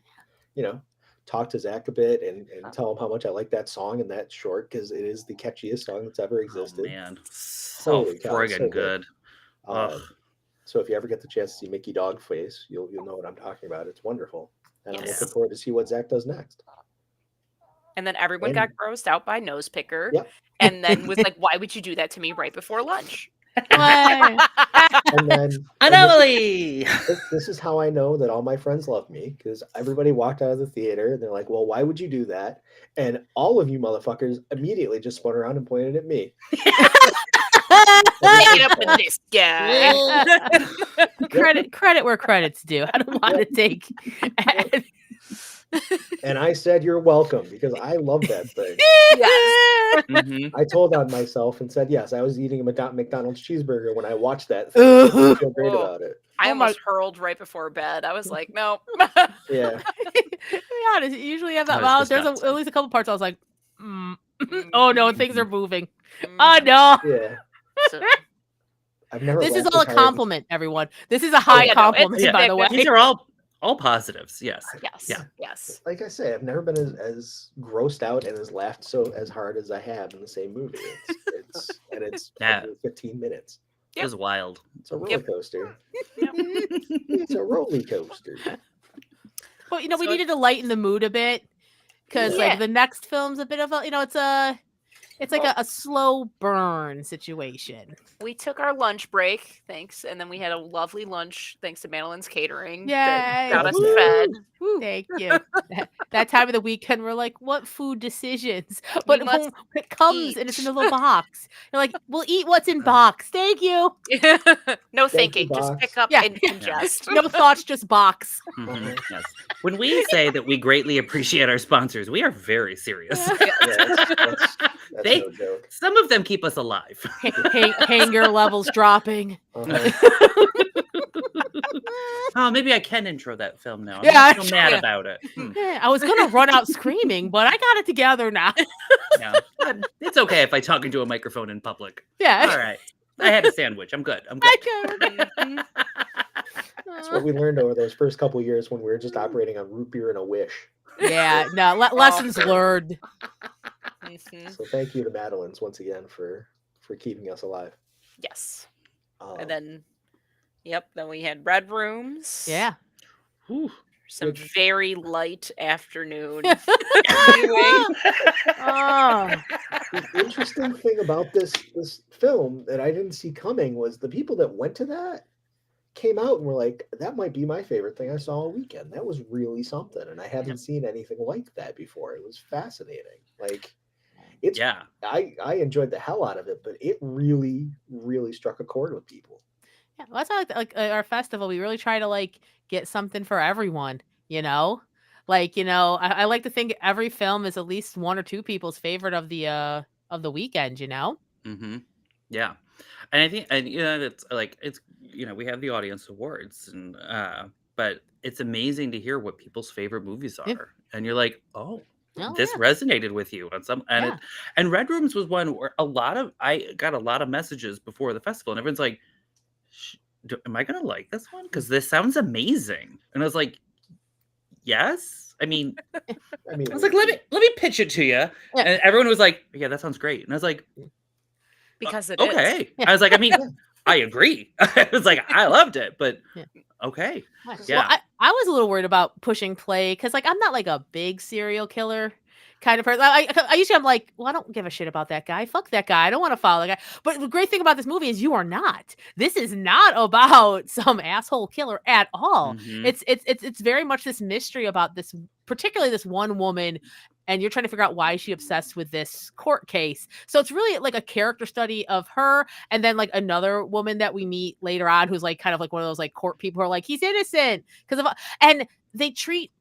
talk to Zach a bit and tell him how much I like that song and that short because it is the catchiest song that's ever Oh, existed. man. So Holy cow, friggin' so good. Ugh. So if you ever get the chance to see Mickey Dogface, you'll know what I'm talking about. It's wonderful, and I'm Yes. looking forward to see what Zach does next. And then everyone got grossed out by Nose Picker, Yep. and then was like, "Why would you do that to me right before lunch?" Why? And then Anomaly! this is how I know that all my friends love me because everybody walked out of the theater and they're like, well, why would you do that? And all of you motherfuckers immediately just spun around and pointed at me. Take it up with this guy. Credit where credit's due. I don't want to take. And I said, you're welcome because I love that thing. Yes. Mhm. I told on myself and said, yes, I was eating a McDonald's cheeseburger when I watched that thing. I feel great Whoa. about it. I Oh my- almost hurled right before bed. I was like, "Nope." Yeah. To be honest, you usually have that. That Well, was there's disgusting. at least a couple parts I was like, oh no, things are moving. Mm. Oh no. Yeah. So- I've never. This is laughed all a as hard as- compliment, everyone. This is a high yeah, no, compliment, it's- by the way. These are all positives. Yes. Yes. Yeah. Yes. Like I say, I've never been as grossed out and as laughed as hard as I have in the same movie. It's Yeah. under 15 minutes. It was wild. It's a roller Yep. coaster. Yep. It's a roller coaster. But we So it- needed to lighten the mood a bit because Yeah. like the next film's a bit of a it's like a slow burn situation. We took our lunch break, thanks, and then we had a lovely lunch thanks to Madeline's catering. that Yay! got us Woo! fed. Thank you. That time of the weekend, we're like, what food decisions? But must when it comes and it's in a little box, you're like, we'll eat what's in box. Thank you. No Thank you, thinking, just box. pick up Yeah. and ingest. No thoughts, just box. Mhm, yes. When we say that we greatly appreciate our sponsors, we are very serious. Yeah. Yeah, that's They- no joke. Some of them keep us alive. Hanger levels dropping. Uh-huh. Oh, maybe I can intro that film now. I'm Yeah, not so mad yeah. about it. Yeah, I was gonna run out screaming, but I got it together now. Yeah. It's okay if I talk into a microphone in public. Yeah. All right. I had a sandwich. I'm good. I'm good. Mhm. That's what we learned over those first couple years when we were just operating on root beer and a wish. Yeah, no, lessons learned. Mhm. So thank you to Madeline's once again for keeping us alive. Yes. Um, And then, then we had Red Rooms. Yeah. Whew. Some Which- very light afternoon. Oh, the interesting thing about this film that I didn't see coming was the people that went to that came out and were like, that might be my favorite thing I saw all weekend. That was really something. And I haven't seen anything like that before. It was fascinating. Like it's Yeah. I enjoyed the hell out of it, but it really, really struck a chord with people. yeah. Well, that's how, like our festival. We really try to like get something for everyone. You know, like I like to think every film is at least one or two people's favorite of the weekend. You know. Mm-hmm. Yeah. And I think, and it's like, it's, we have the audience awards and, but it's amazing to hear what people's favorite movies are. Yeah. And you're like, oh, Oh, this yeah. resonated with you on some, and Yeah. and Red Rooms was one where I got a lot of messages before the festival and everyone's like, am I going to like this one? Cause this sounds amazing. And I was like, yes. I mean, I mean, I was like, let me pitch it to you. Yeah. And everyone was like, yeah, that sounds great. And I was like, Because it is. okay. Yeah. I was like, I mean, I agree. I was like, I loved it, but Yeah. okay. Nice. Yeah. Well, I was a little worried about pushing play because, like, I'm not like a big serial killer kind of person. I usually I'm like, well, I don't give a shit about that guy. Fuck that guy. I don't want to follow that guy. But the great thing about this movie is you are not. This is not about some asshole killer at all. Mhm. It's very much this mystery about this, particularly this one woman. And you're trying to figure out why she obsessed with this court case. So it's really like a character study of her, and then like another woman that we meet later on, who's like kind of like one of those like court people who are like, he's innocent because of, and they treat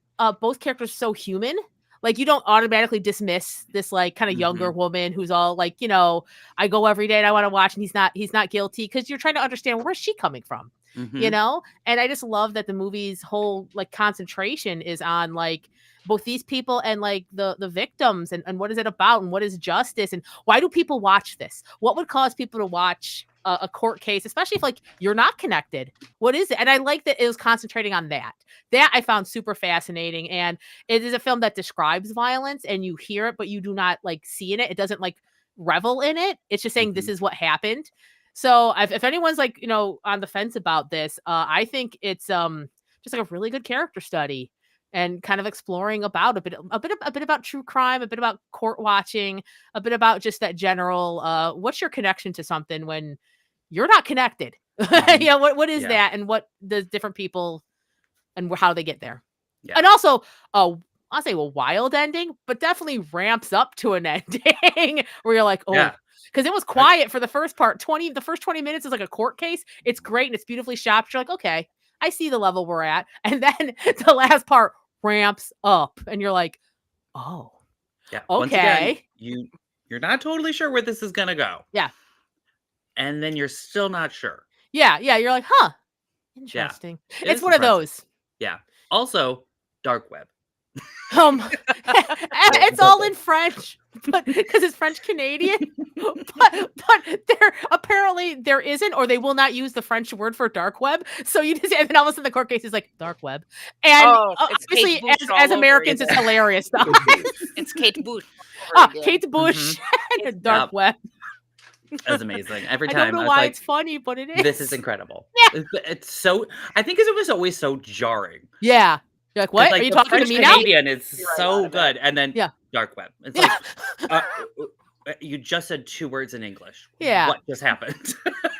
both characters so human. Like you don't automatically dismiss this like kind of younger woman who's all like, I go every day and I want to watch, and he's not guilty, because you're trying to understand where's she coming from, Mhm. And I just love that the movie's whole like concentration is on like both these people and like the victims, and what is it about, and what is justice, and why do people watch this? What would cause people to watch a court case, especially if like you're not connected? What is it? And I like that it was concentrating on that I found super fascinating. And it is a film that describes violence and you hear it, but you do not like see in it. It doesn't like revel in it. It's just saying this is what happened. So if anyone's like, on the fence about this, I think it's just like a really good character study and kind of exploring about a bit about true crime, a bit about court watching, a bit about just that general what's your connection to something when you're not connected. What is Yeah. that, and what does different people and how they get there. Yeah. And also I'll say a wild ending, but definitely ramps up to an ending where you're like, oh, Yeah. because it was quiet for the first part. The first 20 minutes is like a court case. It's great and it's beautifully shot. You're like, okay, I see the level we're at. And then the last part ramps up and you're like, oh, Yeah. Once okay. again, you're not totally sure where this is gonna go. Yeah. And then you're still not sure. Yeah. You're like, huh, interesting. It It's is one of impressive. those. Yeah. Also, dark web. It's all in French, but because it's French Canadian. But there isn't, or they will not use the French word for dark web. So you just, and then all of a sudden the court case is like dark web, and it's Kate obviously Bush all as over Americans again. it's hilarious though. It's Kate Bush. all over again. Kate Bush and the dark web. That's amazing. Every I time don't know was why like, it's funny, but it is. this is incredible. Yeah. It's so. I think because it was always so jarring. Yeah. You're like, what? Like, Are you the talking French to me now? Canadian is You're right so out of good, and then Yeah. dark web. It's Yeah. like you just said 2 words in English. Yeah. What just happened?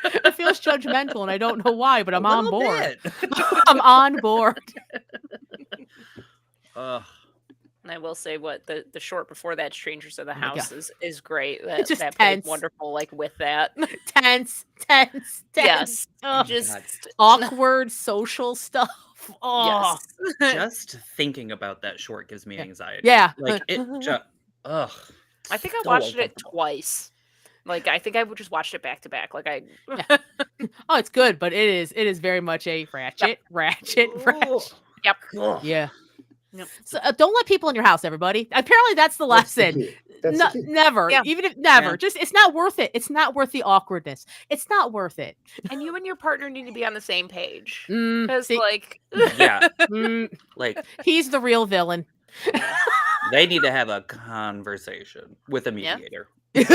It feels judgmental, and I don't know why, but I'm A on little board. bit. I'm on board. Ugh. And I will say, what the short before that, "Strangers in the my House," God. is great. It's just That played tense. wonderful, like with that. Tense. Yes, Ugh. just Awkward social stuff. Oh. yes. Just thinking about that short gives me anxiety. Yeah. Like it just ugh. I think I so watched it uncomfortable. twice. Like I think I just watched it back to back. Like I. Oh, it's good, but it is very much a ratchet. Yep. Ugh. Yeah. Yep. So don't let people in your house, everybody. Apparently, that's the lesson. That's No, the key. never. Yeah. Even if never. Yeah. Just it's not worth it. It's not worth the awkwardness. It's not worth it. And you and your partner need to be on the same page. Mm, Because see- like Yeah. mm, Like he's the real villain. they need to have a conversation with a Yeah. mediator. Yep.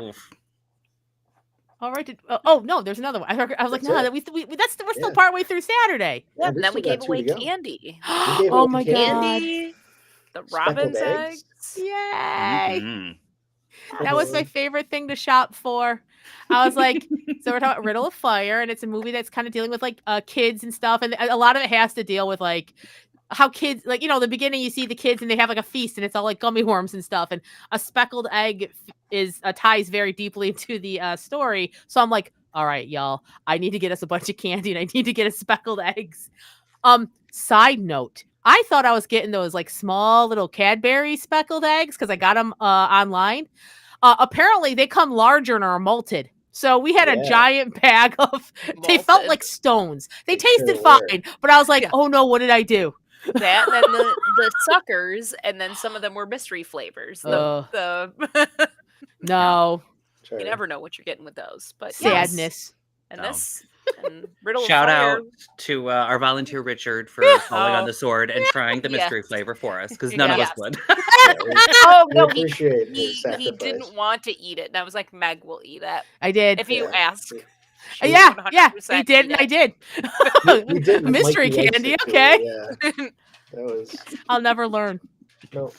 Oof. All right. Oh no, there's another one. I was like, That's no, it. we're still Yeah. partway through Saturday. Yeah, we and then we still got gave 2 away to go. candy. gave Oh away my candy. god! Candy. The robin's eggs. Yay! Mhm. That was my favorite thing to shop for. I was like, so we're talking about Riddle of Fire, and it's a movie that's kind of dealing with like kids and stuff, and a lot of it has to deal with like how kids, like, you know, the beginning you see the kids and they have like a feast and it's all like gummy worms and stuff, and a speckled egg is ties very deeply into the story. So I'm like, all right, y'all, I need to get us a bunch of candy and I need to get us speckled eggs. Side note, I thought I was getting those like small little Cadbury speckled eggs because I got them online. Apparently they come larger and are malted. So we had a Yeah. giant bag of, they felt Malted. like stones. They They sure tasted were. fine, but I was like, Yeah. oh no, what did I do? That and then the suckers, and then some of them were mystery flavors. The No, Sure. you never know what you're getting with those. But yes. sadness. And No. this and Riddle Shout of Fire. out to our volunteer Richard for falling on Oh. the sword and trying the Yeah. mystery flavor for us because none of us Yes. would. Yeah, Oh we no, appreciate he his sacrifice. didn't want to eat it, and I was like, Meg will eat it I did. if you Yeah. ask. She- Yeah, he 100% did, eat and I it. did. we did. Mystery Mikey likes candy, it too, okay. Yeah, that was I'll never learn. no.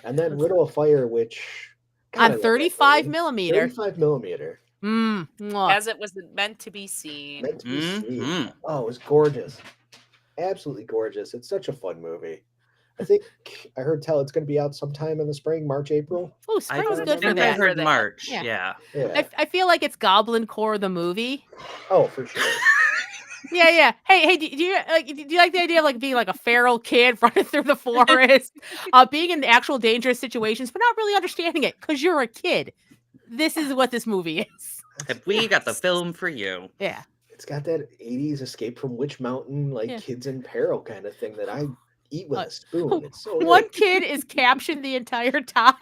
And then Riddle of Fire, which God, I On love that 35 movie. millimeter. 35 millimeter. Mwah. As it was meant to be seen. Meant to be seen. Mhm. Oh, it was gorgeous. Absolutely gorgeous. It's such a fun movie. I think I heard tell it's going to be out sometime in the spring, March, April. Oh, I spring was don't good for think I that. heard that. March. Yeah. Yeah. Yeah. I feel like it's Goblin Core the movie. Oh, for sure. Yeah. Hey, do you like the idea of like being like a feral kid running through the forest, being in actual dangerous situations, but not really understanding it because you're a kid? This is what this movie is. Have we got the film for you? Yeah. It's got that 80s Escape from Witch Mountain, like Yeah. kids in peril kind of thing that I eat with Uh, a spoon. It's so One good. kid is captioned the entire time,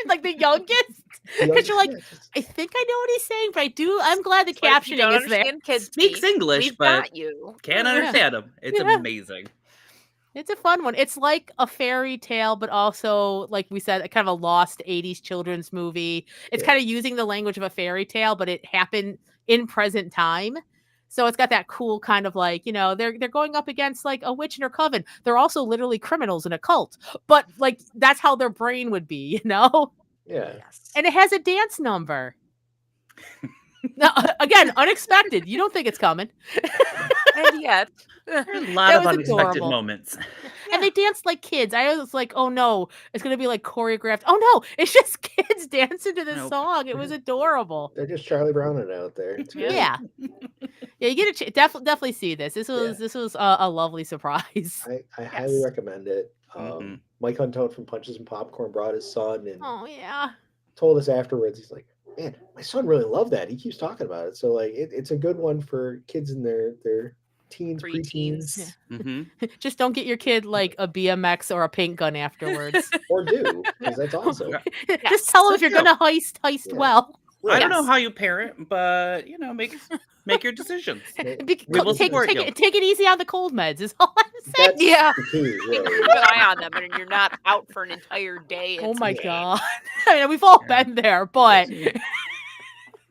like the youngest. Because you're like, I think I know what he's saying, but I'm glad the But if you don't captioning is there. understand kids Speaks speak, English, we've but got you. can't Yeah. understand him. It's Yeah. amazing. It's a fun one. It's like a fairy tale, but also, like we said, kind of a lost 80s children's movie. It's Yeah. kind of using the language of a fairy tale, but it happened in present time. So it's got that cool kind of like, you know, they're going up against like a witch and her coven. They're also literally criminals in a cult. But like that's how their brain would be, you know? Yeah. Yes. And it has a dance number. Now, again, unexpected. You don't think it's coming. And yet, There are a lot That of was unexpected adorable. moments. And they danced like kids. I was like, oh no, it's gonna be like choreographed. Oh no, it's just kids dancing to this Nope. song. It was adorable. They're just Charlie Browning out there. It's good. Yeah, you get a definitely see this. This was a lovely surprise. I highly Yes. recommend it. Mhm. Mike Huntone from Punches and Popcorn brought his son and Oh yeah, told us afterwards. He's like, "Man, my son really loved that. He keeps talking about it." So like, it's a good one for kids in their teens, Preteens. preteens, hmm Just don't get your kid like a BMX or a paint gun afterwards. or do, because that's awesome. Just tell them if Yes, you're do. gonna heist Yeah. well. I don't know Yes. how you parent, but make your decisions. We will Take support you. it easy on the cold meds. Is all I'm saying. That's Yeah. the key, And really. keep an eye on them, and you're not out for an entire day. Oh It's my game. god! I mean, we've all Yeah. been there, but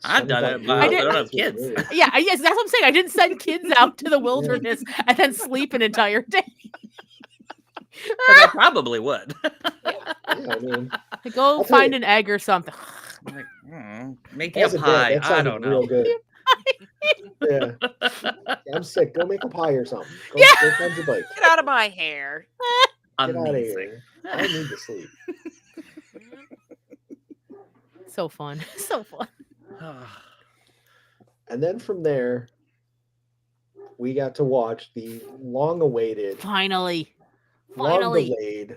I've done it, 25 but I years don't have with me. kids. yeah, yes, that's what I'm saying. I didn't send kids out to the wilderness and then sleep an entire day. Because I probably would. Yeah, I mean, Go I'll tell find you. an egg or something. Like, make me a as a dad, pie. that I sounded don't know. real good. Yeah, I'm sick. Go make a pie or something. Go, Yeah. go find your bike. Get out of my hair. Get out of Amazing. here. I need to sleep. So fun, so fun. And then from there, we got to watch the long-awaited, Finally. long-delayed,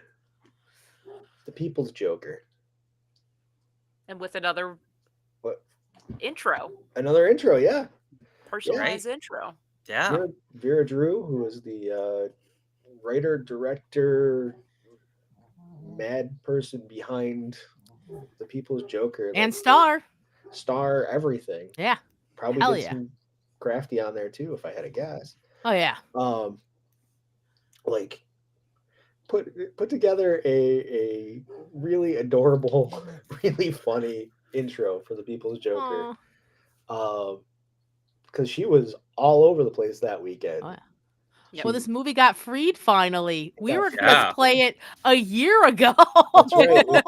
The People's Joker. And with another What? intro, Another intro, yeah. personalized intro. Yeah. Vera Drew, who is the writer, director, mad person behind The People's Joker. And like, Star. Star everything. Yeah. Probably Hell did yeah. some Crafty on there too, if I had a guess. Oh yeah. Like put together a really adorable, really funny intro for The People's Joker. Aw. Because she was all over the place that weekend. Oh, yeah. Yep. Well, this movie got freed finally. We were Yeah. gonna play it a year ago. That's right.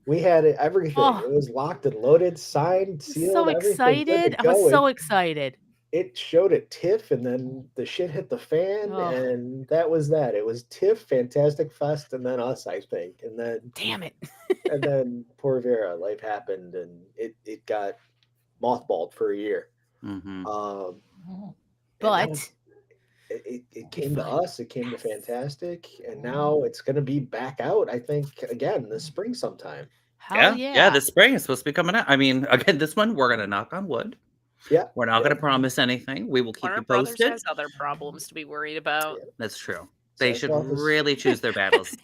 We had everything. Oh. It was locked and loaded, signed, sealed. So everything, good excited. to I was go. so excited. It showed at TIFF, and then the shit hit the fan, Oh. and that was that. It was TIFF, Fantastic Fest, and then us, I think, and Damn it. poor Vera, life happened, and it got mothballed for a year. hmm And But now it came to us. It came to Fantastic, and now it's going to be back out. I think again this spring sometime. hell Yeah. yeah. This spring is supposed to be coming out. I mean, again, this one we're gonna knock on wood. Yeah, We're not gonna promise anything. We will keep Warner you Brothers posted. has other problems to be worried about. That's true. They should Cyclops is- really choose their battles.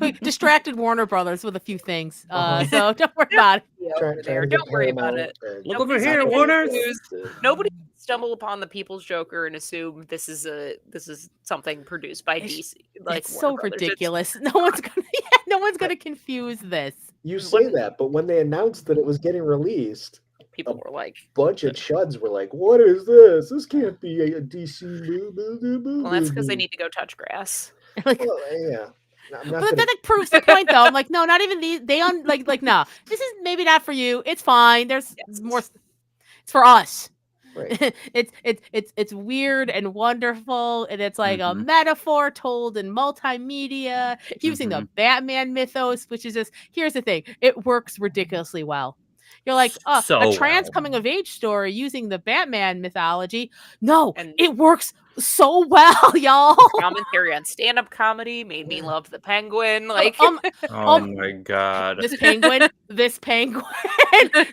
We distracted Warner Brothers with a few things. Uh-huh. So don't worry about it. trying Over there. to get Don't worry about Paramount it. and- Look Nobody's over here, gonna Warner. confuse- Nobody stumble upon the People's Joker and assume this is something produced by It's- DC. Like It's Warner so Brothers. ridiculous. No one's gonna confuse this. You say that, but when they announced that it was getting released, People were like, bunch of chuds were like, "What is this? This can't be a DC movie." well, that's because they need to go touch grass. Like, Well, yeah. I'm not but gonna- that like proves the point, though. I'm like, no, not even these. Like, no, this is maybe not for you. It's fine. There's Yes. more. It's for us. right. It's weird and wonderful, and it's like a Mhm. metaphor told in multimedia using the Batman mythos, which is just here's the thing, it works ridiculously well. You're like, So a trans well. coming of age story using the Batman mythology. No, And- it works so well, y'all. Commentary on stand-up comedy made me love the Penguin. Like, Oh Um, my god. this penguin,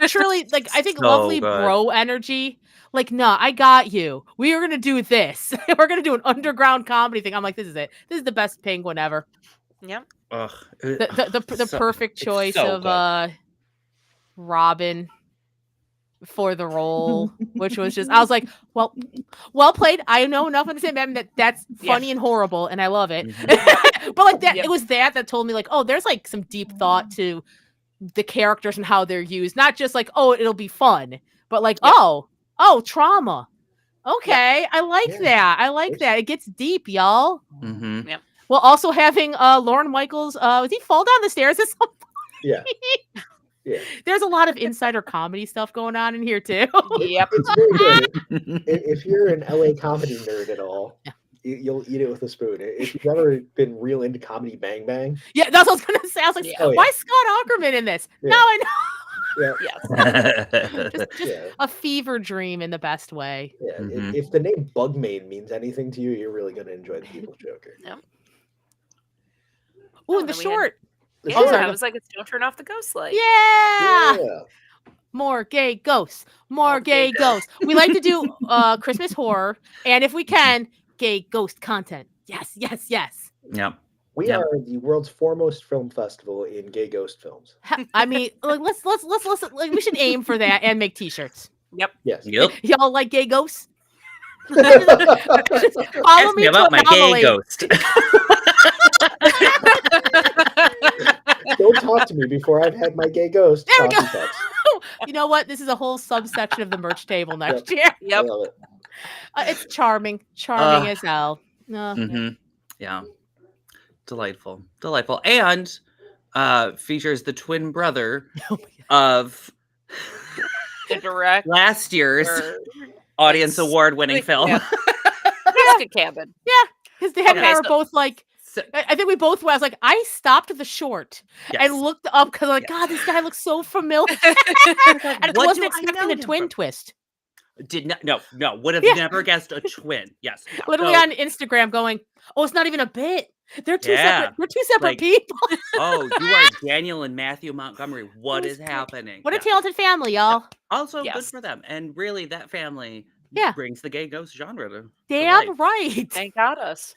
truly, like I think So lovely good. bro energy. Like, nah, I got you. We are gonna do this. We're gonna do an underground comedy thing. I'm like, this is it. This is the best penguin ever. yeah, Ugh. The So- perfect it's choice so of good. Robin for the role, which was just I was like, well played. I know enough to say, man, that's Yeah. funny and horrible, and I love it. Mhm. But like that, Yep. it was that told me like, oh, there's like some deep thought to the characters and how they're used, not just like, oh, it'll be fun, but like, Yep. oh, trauma. Okay, I like Yeah. that. I like There's- that. It gets deep, y'all. Mhm. Well, also having Lauren Michaels, was he fall down the stairs at some point? Yeah. Yeah. There's a lot of insider comedy stuff going on in here too. yep. It's very good. If you're an LA comedy nerd at all, you'll eat it with a spoon. If you've ever been real into comedy Bang Bang, Yeah, that's what I was gonna say. I was like, Yeah. Oh, yeah. why is Scott Aukerman in this? Yeah. Now I know. Yes. Just yeah, a fever dream in the best way. yeah. Mhm. If the name Bugmain means anything to you, you're really going to enjoy The People's Joker. Ooh, Oh, and the then we had- short. The Yeah, Oh, short- sorry. I was like, it's Don't Turn Off the Ghost Light. Yeah. yeah. more gay ghosts, more All gay gay ghosts. We like to do Christmas horror, and if we can, gay ghost content. Yes, yes, yes. Yep. We Yep. are the world's foremost film festival in gay ghost films. I mean, like, let's like, we should aim for that and make T-shirts. Yep. Yes. Yep. Y'all like gay ghosts? Follow Ask me me about to my gay Anomaly. ghost. Don't talk to me before I've had my gay ghost There we coffee go. cups. You know what? This is a whole subsection of the merch table next year. I Yep. love it. It's charming as hell. Mhm. Yeah. Delightful. Delightful. And features the twin brother Oh my of The direct last year's audience It's- award winning like, film. yeah. Jessica Cabin. His dad and I Okay, were so- both like, So- I think we both were. I was like, I stopped the short yes. and looked up because I'm like, Yes. God, this guy looks so familiar. And I What wasn't do I expecting know a him twin from? twist. Did not no would have Yeah. never guessed a twin. Yes. Literally So- on Instagram going, oh, it's not even a bit. They're two Yeah. separate. They're two separate Like, people. Oh, you are Daniel and Matthew Montgomery. What It is was great. happening? What a Yeah. talented family, y'all. Also good Yes. for them. And really that family Yeah. brings the gay ghost genre to Damn life. right. Thank God us.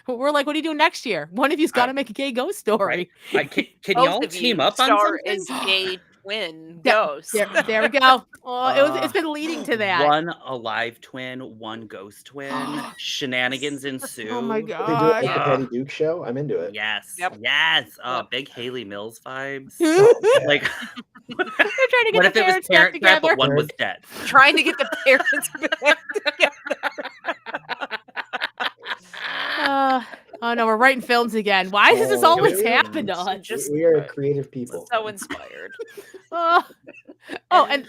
We're like, what do you do next year? One of you's got to make a gay ghost story. Like, can Both y'all of you team up on star something? as gay twin There- ghosts. There we go. Oh, it's been leading to that. One alive twin, one ghost twin. Shenanigans ensue. Oh my They do it god. like the Yeah. Patty Duke show. I'm into it. Yes. Yep. Yes. Oh, Yep. big Haley Mills vibes. Yeah. Like, They're trying to get what the if it was parents back parent trap, together. but one was dead? Trying to get the parents back together. Oh no, we're writing films again. Why does this Oh, always yeah. happen to us? Just We are creative people. so inspired. Oh, and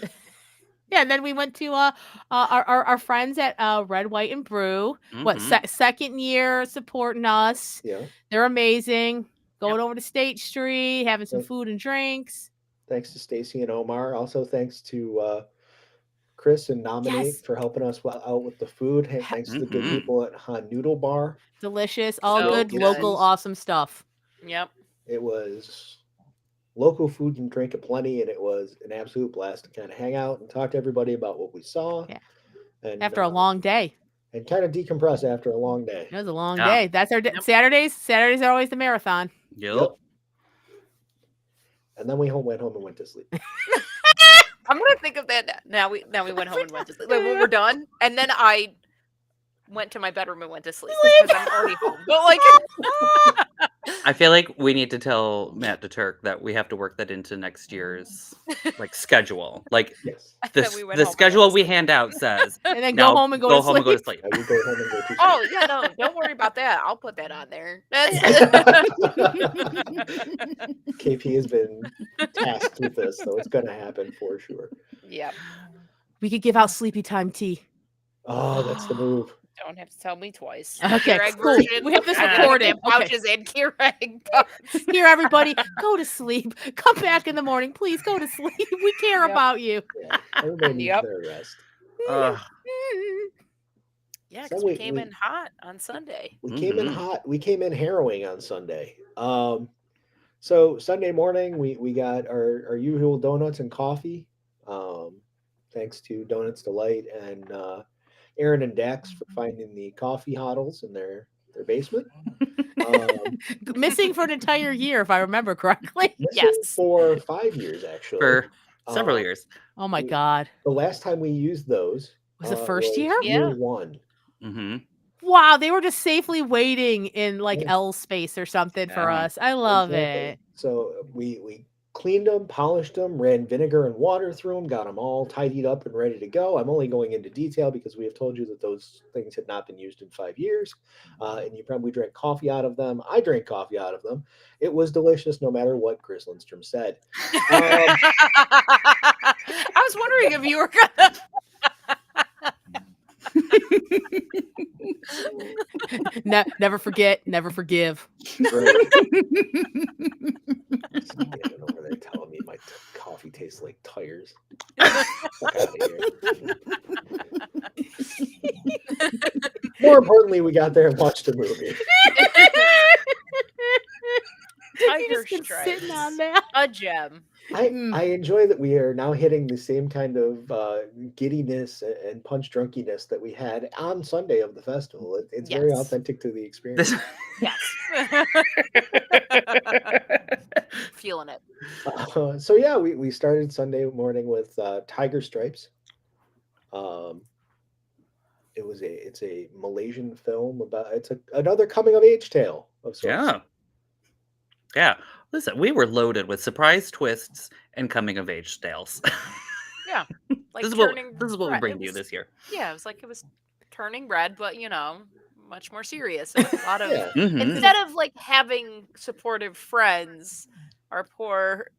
yeah, and then we went to our friends at Red, White, and Brew. What Mhm. second year supporting us? Yeah. They're amazing. Going over to State Street, having some Yep. food and drinks. Thanks to Stacy and Omar. Also, thanks to Chris and Nominate Yes. for helping us out with the food. Hey, thanks to the good Mhm. people at Han Noodle Bar. Delicious, all So good, good. local, awesome stuff. Yep. It was local food and drink aplenty, and it was an absolute blast to kind of hang out and talk to everybody about what we saw. Yeah. And After a long day, and kind of decompress after a long day. it was a long Yeah. day. That's our Yep. Saturdays. Saturdays are always the marathon. Yep. And then we went home and went to sleep. I'm gonna think of that now. We went home and went to sleep. Like when we're done, and then I went to my bedroom and went to sleep because I'm already home. But like, I feel like we need to tell Matt DeTurk that we have to work that into next year's like schedule. Like Yes. that we went the home and schedule went to we sleep. hand out says And then now go home and go to and go to sleep. sleep. I would go home and go to sleep. Oh yeah, no, don't worry about that. I'll put that on there. That's KP has been tasked with this, so it's going to happen for sure. Yep. We could give out sleepy time tea. Oh, that's the move. Don't have to tell me twice. Okay, Keurig cool. version, We have this I got recorded. them pouches and Keurig cups. Here, everybody, go to sleep. Come back in the morning. Please go to sleep. We care Yep. about you. Yeah, everybody needs Yep. their rest. Ugh. Yeah, So because we we- came we- in hot on Sunday. We came in Mhm. hot. We came in harrowing on Sunday. So Sunday morning we got our usual donuts and coffee. Thanks to Donuts Delight and Aaron and Dax for finding the coffee hodls in their basement. Missing for an entire year, if I remember correctly. Missing Yes. for 5 years actually. For several Um, years. Oh my We- God. The last time we used those Was it first year? Yeah. one. Mm-hmm. Wow, they were just safely waiting in like Yeah. L space or something for Yeah. us. I love Exactly. it. So we cleaned them, polished them, ran vinegar and water through them, got them all tidied up and ready to go. I'm only going into detail because we have told you that those things had not been used in 5 years. And you probably drank coffee out of them. I drank coffee out of them. It was delicious no matter what Chris Lindstrom said. I was wondering if you were gonna. Never forget, never forgive. Right. Standing over there telling me my coffee tastes like tires. Fuck outta here. More importantly, we got there and watched a movie. Tiger You just been Stripes. sitting on that. A gem. I enjoy that we are now hitting the same kind of giddiness and punch drunkiness that we had on Sunday of the festival. It's very Yes. authentic to the experience. Yes. Feeling it. So yeah, we started Sunday morning with Tiger Stripes. It's a Malaysian film about another coming of age tale of sorts. Yeah. Yeah. Listen, we were loaded with surprise twists and coming of age tales. Yeah. Like this is turning what we red. bring It to you was- this year. Yeah, it was turning red, but much more serious. And a lot of Yeah. Mhm. instead of like having supportive friends, our poor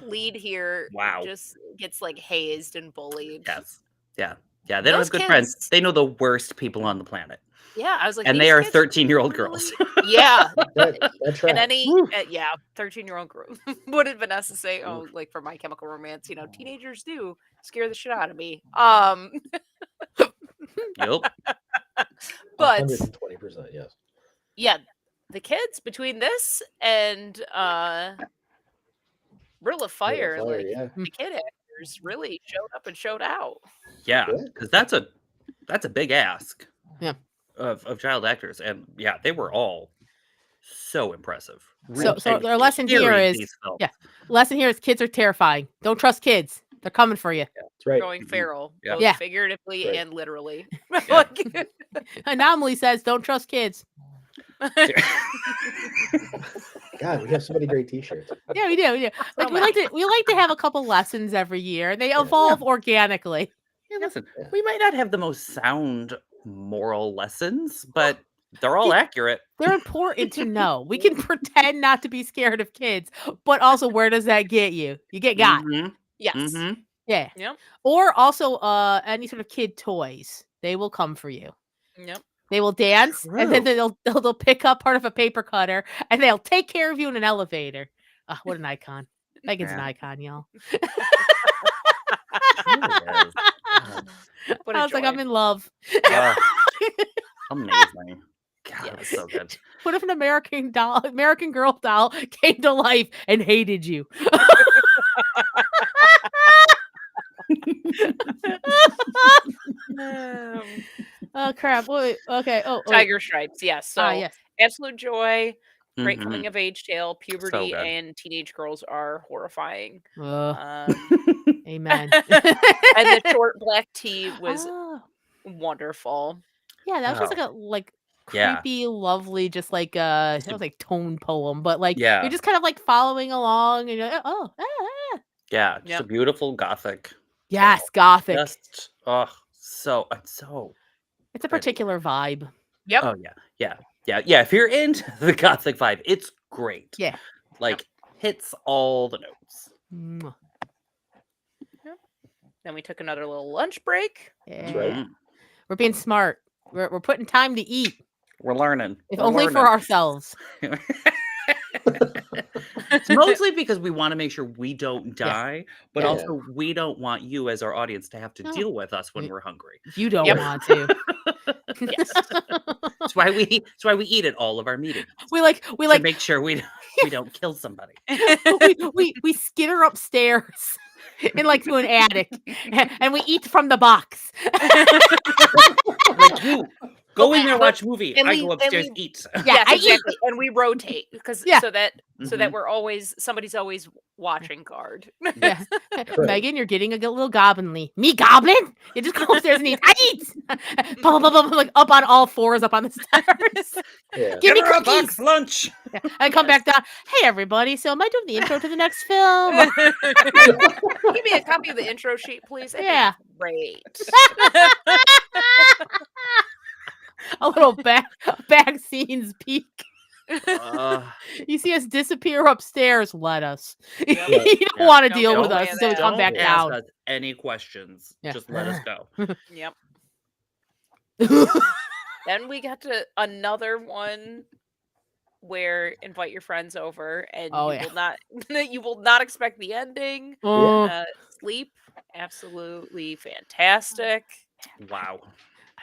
lead here Wow. just gets like hazed and bullied. Yes. Yeah. Yeah. They don't Those have good friends. kids- They know the worst people on the planet. Yeah, I was like, And they these are kids 13-year-old really- girls. Yeah. That tracks. And any, Woo. 13-year-old girl. What did Vanessa say? Oh, like for My Chemical Romance, teenagers do scare the shit out of me. Yup. But 120%, yes. yeah, the kids between this and Real of Fire, Fire, like yeah. the kid actors really showed up and showed out. Yeah. Yeah. Because that's a big ask. Yeah. Of child actors. And yeah, they were all so impressive. So And their lesson here scary, is these films. yeah. Lesson here is kids are terrifying. Don't trust kids. They're coming for you. That's right. Going Mhm. feral, Yeah. both Yeah. figuratively Right. and literally. Yeah. Anomaly says don't trust kids. God, we have so many great T-shirts. Yeah, we do. Like we like to have a couple lessons every year, and they evolve organically. Yeah, listen, Yeah. we might not have the most sound moral lessons, but they're all accurate. They're important to know. We can pretend not to be scared of kids, but also where does that get you? You get got. Mhm. Yes. Mhm. Yeah. Yep. Or also any sort of kid toys. They will come for you. Yep. They will dance, and then True. they'll pick up part of a paper cutter, and they'll take care of you in an elevator. What an icon! Megan's an Yeah. icon, y'all. Really is. What I a was like, I'm joy. in love. Ah, amazing. God, that's so good. What if an American Girl doll came to life and hated you? Oh crap! Wait, okay. Oh, Tiger Stripes, yes. So yes. absolute joy, great Mhm. coming of age tale. Puberty good. and teenage girls are horrifying. Ugh, amen. And the short black tea was Oh, wonderful. yeah, that was just Oh. like Yeah. creepy, lovely, just like it was like tone poem, but like Yeah. you're just kind of like following along, and you're like, Yeah, just Yep. a beautiful gothic. yes, gothic. Just so It's a pretty. particular vibe. Yep. Oh yeah. If you're into the gothic vibe, it's great. Yeah. Like hits all the notes. Mwah. Then we took another little lunch break. Yeah. right. Mhm. We're being smart. We're putting time to eat, We're learning. if We're only for learning. ourselves. It's mostly because we want to make sure we don't die, but Yeah. also we don't want you as our audience to have to No. deal with us when We- we're hungry. You don't Yep. want to. Yes. That's why we eat at all of our meetings. we To make sure we don't kill somebody. we skitter upstairs in like to an attic, and we eat from the box. Like you go in there, But- watch movie. and I we- go and upstairs, we- eat. Yeah, Yes, I eat. exactly. And we rotate because Yeah. so that Mhm. we're always somebody's always watching guard. Yeah. Megan, you're getting a little goblinly. Me goblin? You just go upstairs and eat. I eat. Blah, blah, blah, blah, like up on all fours, up on the stairs. Yeah. Give me Get her a cookies. box lunch. Yeah. And come back down. Hey, everybody. So am I doing the intro to the next film? Give me a copy of the intro sheet, please. That'd be Yeah. Great. A little back scenes peek. Uh, You see us disappear upstairs. Let us. Yep. You don't Yeah. want to Don't deal get with away us with until we that. come back Don't ask down. us any questions. Yeah. Just let us go. Yep. Then we got to another one where invite your friends over and Oh, you yeah. will not you will not expect the ending. Oh, Sleep, absolutely fantastic. Wow.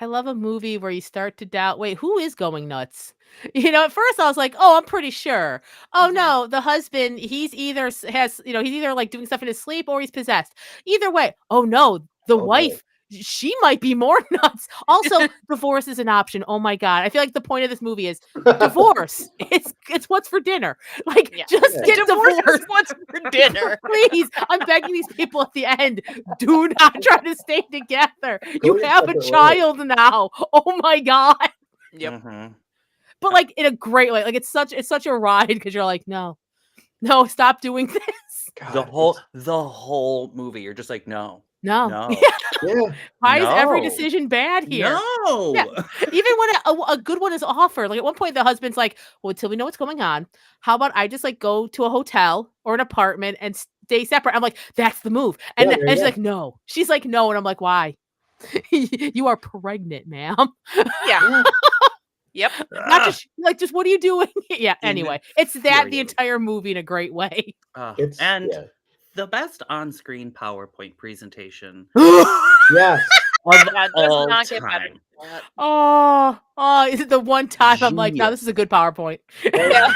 I love a movie where you start to doubt, wait, who is going nuts? At first I was like, oh, I'm pretty sure. Oh Mhm. no, the husband, he's either he's either like doing stuff in his sleep or he's possessed. Either way, oh no, the Oh, no. wife, she might be more nuts. Also, divorce is an option. Oh my god. I feel like the point of this movie is divorce. It's what's for dinner. Like Yeah. just Yeah. get Divorce divorced. is what's for dinner. Please, I'm begging these people at the end, do not try to stay together. Go You your have a separate ways. child now. Oh my god. Yep. Mhm. But like in a great way. Like it's such a ride because you're like, no, stop doing this. The God, whole movie, you're just like, no, No. no, yeah. Why is every No. decision bad here? no. Yeah. Even when a good one is offered, like at one point the husband's like, well, until we know what's going on, how about I just like go to a hotel or an apartment and stay separate? I'm like, that's the move. And, Yeah, there you and she's go. like, no. She's like, no. And I'm like, why? You are pregnant, ma'am. Yeah. Yep. Not just like, just what are you doing? Yeah. Anyway, it's that the Infuriating. entire movie in a great way. It's And yeah. the best on-screen PowerPoint presentation Yes. of Yeah, it does all not get better time. than that. Oh, is it the one time I'm like, no, this is a good PowerPoint. That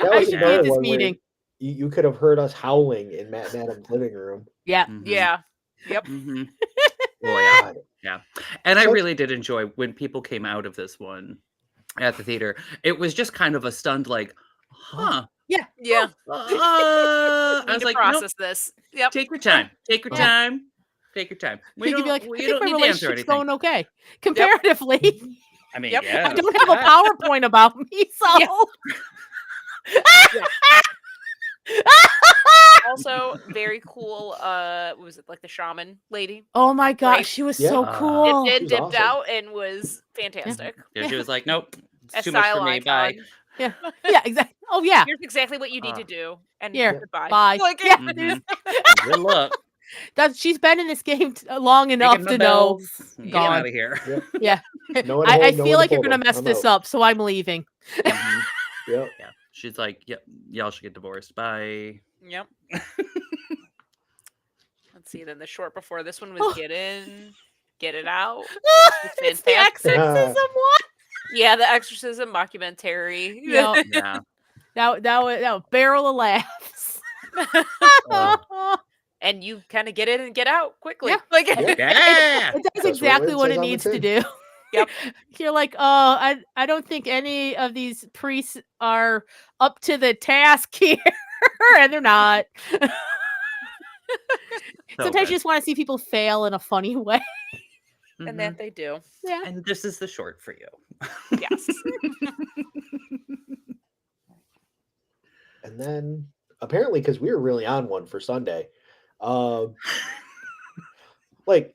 I was should be another at this one where meeting. you could have heard us howling in Matt and Adam's living room. Yeah. Mhm. Yeah. Yep. Mhm. Oh yeah, God. yeah. And I So- really did enjoy when people came out of this one at the theater. It was just kind of a stunned, like, huh. Yeah. I Need was to like, nope, process this. Yep. take your time. Take your Yeah. time. Take your time. You could be like, I You think don't my need to answer relationship's anything. going okay. Comparatively, I mean, Yep. yeah. I don't have a PowerPoint about me, so Yeah. Also, very cool. What was it, like the shaman lady? oh my gosh, Right. she was Yeah. so Ah. cool. It She's dipped awesome. out and was fantastic. Yeah, she was like, nope, it's A too much for style me. Bye. icon. Yeah, exactly. Oh yeah, Here's exactly what you need to Ah. do. And Here, goodbye. bye. Like, Yeah. Mhm. Good luck. She's been in this game long enough Taking my to know. bells. Get Gone. out of here. Yeah, No one to I hold, no feel one like to you're pull gonna them. mess I'm this out. up, so I'm leaving. Mhm. Yep. Yeah. She's like, yep, y'all should get divorced. Bye. Yep. Let's see. Then the short before this one was Get In, Get It Out. It's the fantastic. exorcism one. Yeah, the exorcism mockumentary. Yep. Yeah. That was barrel of laughs. And you kind of get in and get out quickly. Yeah. Like, Yeah. It does That's what exactly it what says it on the needs to tin. do. Yep. You're like, oh, I don't think any of these priests are up to the task here. And they're not. So Sometimes good. you just want to see people fail in a funny way. and Mhm. that they do. Yeah. And this is the short for you. Yes. And then apparently, because we were really on one for Sunday, like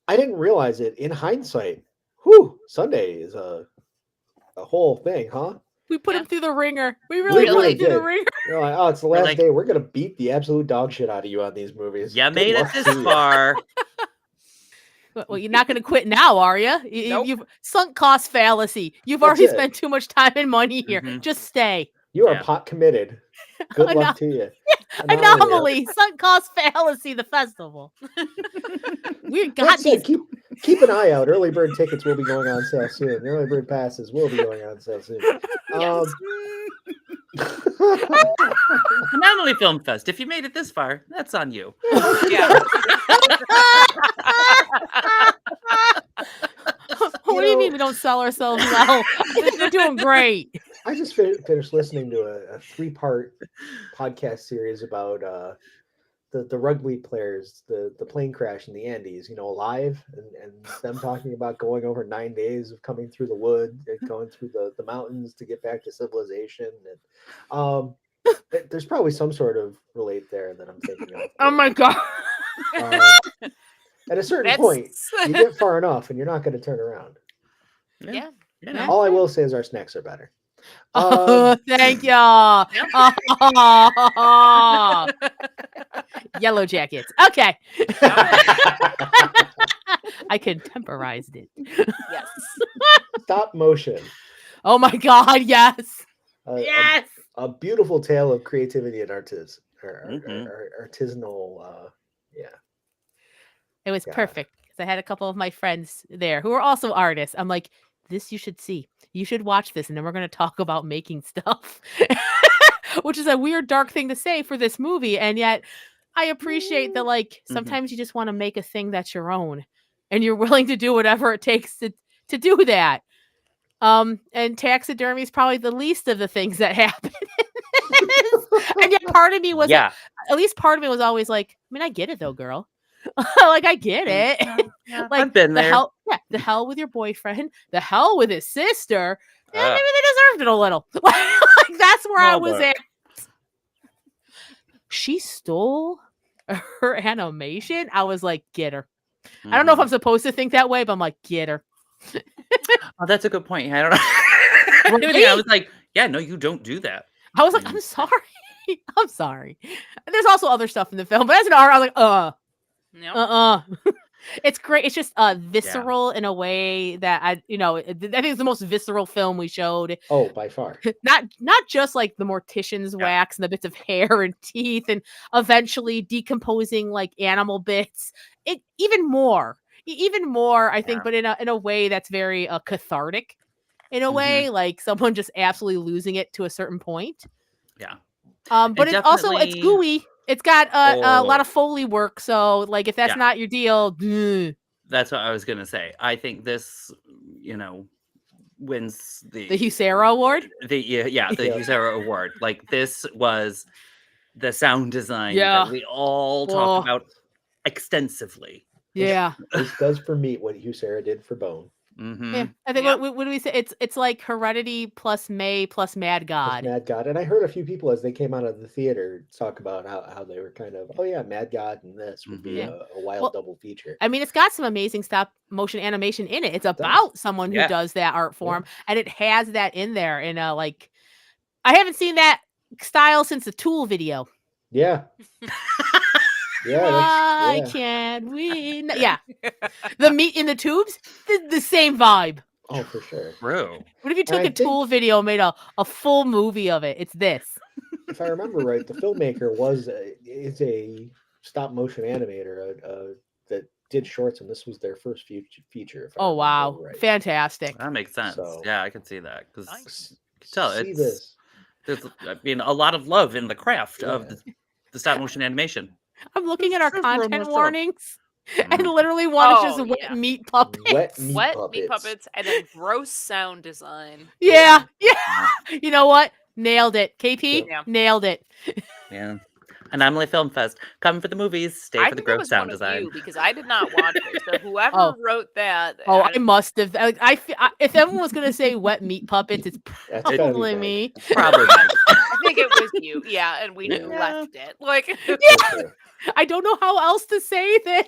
I didn't realize it in hindsight. Whew, Sunday is a whole thing, huh? We put Yeah. him through the ringer. We We really put really him through the did. ringer. You're like, oh, it's the We're last like- day. We're gonna beat the absolute dog shit out of you on these movies. You Good made it luck this to you. far. Well, you're not going to quit now, are you? Nope. You've sunk cost fallacy. You've That's already it. spent too much time and money here. Mhm. Just stay. You are Yeah. pot committed. Good Ano- luck to you. Anomaly, sunk cost fallacy, the festival. We got That said, these. keep an eye out. Early bird tickets will be going on sale soon. The early bird passes will be going on sale soon. Yes. Anomaly Film Fest. If you made it this far, that's on you. Yeah. What do you mean we don't sell ourselves well? We're doing great. I just finished listening to a 3-part podcast series about the rugby players, the plane crash in the Andes, alive, and them talking about going over 9 days of coming through the woods and going through the mountains to get back to civilization. And there's probably some sort of relate there that I'm thinking of. Oh my god. At a certain That's- point, you get far enough and you're not going to turn around. Yeah. You know. All I will say is our snacks are better. Oh, thank y'all. Oh. Yellow jackets. Okay. I contemporized it. Yes. Stop motion. Oh my god, yes. A- a beautiful tale of creativity and artisanal. It was Yeah. perfect. because I had a couple of my friends there who are also artists. I'm like, this you should see. You should watch this, and then we're going to talk about making stuff, which is a weird, dark thing to say for this movie. And yet I appreciate that, like, sometimes you just want to make a thing that's your own, and you're willing to do whatever it takes to do that. And taxidermy is probably the least of the things that happen. And yet part of me was Yeah. at least part of me was always like, I mean, I get it though, girl. Like, I get it. Yeah, Like, I've been the there. the hell with your boyfriend, the hell with his sister. Yeah, Ugh. maybe they deserved it a little. Like, that's where I was Mother. at. She stole her animation. I was like, get her. I don't know if I'm supposed to think that way, but I'm like, get her. Oh, that's a good point. I don't know. Right? I was like, yeah, no, you don't do that. I was like, I'm sorry. I'm sorry. And there's also other stuff in the film, but as an art, I was like, Yep. It's great. It's just visceral in a way that I think it's the most visceral film we showed. Oh, by far. Not just like the mortician's wax and the bits of hair and teeth, and eventually decomposing like animal bits. It even more, I think, but in a way that's very cathartic. In a way, like someone just absolutely losing it to a certain point. Yeah. But it's also it's definitely- gooey. It's got a lot of Foley work. So like, if that's Yeah. not your deal, That's what I was gonna say. I think this, wins the Husera Award. the Yeah. Husera Award. Like, this was the sound design Yeah. that we all talk about extensively. Yeah. This does for meat what Husera did for bone. Yeah, I think Yep. what do we say? It's like Heredity plus May plus Mad God. Mad God. And I heard a few people as they came out of the theater talk about how they were kind of, oh yeah, Mad God and this would be a wild double feature. I mean, it's got some amazing stop motion animation in it. It's about someone who does that art form, and it has that in there. And like, I haven't seen that style since the Tool video. Yeah. Yeah, I can't win. Yeah, the meat in the tubes, the same vibe. Oh, for sure. True. What if you took I a Tool video and made a full movie of it? It's this. If I remember right, the filmmaker is a stop motion animator that did shorts, and this was their first feature. If I Oh remember wow, right. fantastic. That makes sense. So- Yeah, I can see that because Nice. tell See this. there's a lot of love in the craft of the stop motion animation. I'm looking at our Just run content this up. warnings, and literally one is just wet yeah. meat puppets. Wet meat Wet puppets. meat puppets and then gross sound design. Yeah. You know what? Nailed it. KP, Yeah. nailed it. Yeah. Anomaly Film Fest. Come for the movies, stay I for the think it gross was sound one of design. you because I did not watch it. So whoever Oh. wrote that, Oh, I must have. If everyone was gonna say wet meat puppets, it's That's gotta be probably Meg. me. Probably. I think it was you. Yeah, and we Yeah. left it. Like, For sure. I don't know how else to say this.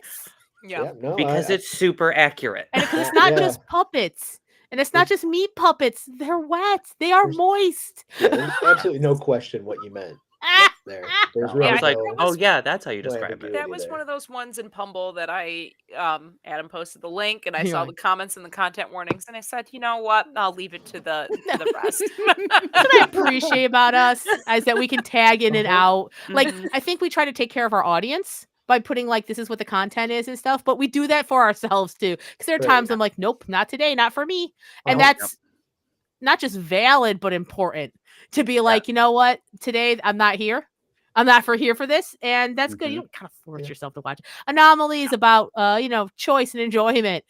yeah. No, because it's super accurate. And because it's not Yeah. just puppets, and it's not just meat puppets. They're wet. They are There's- moist. there's absolutely no question what you meant Ah! there. There's I really was like, no- oh yeah, that's how you no describe it. ambiguity. That was there. one of those ones in Pumble that I Adam posted the link and I You're saw like- the comments and the content warnings and I said, you know what? I'll leave it to the rest. That's what I appreciate about us, is that we can tag in and out. Like, Mhm. I think we try to take care of our audience by putting like, this is what the content is and stuff, but we do that for ourselves too. Because there are Right. times I'm like, nope, not today, not for me. And Well, that's not just valid, but important to be like, you know what? Today I'm not here. I'm not here for this, and that's good. You don't kind of force Yeah. yourself to watch. Anomaly is about choice and enjoyment.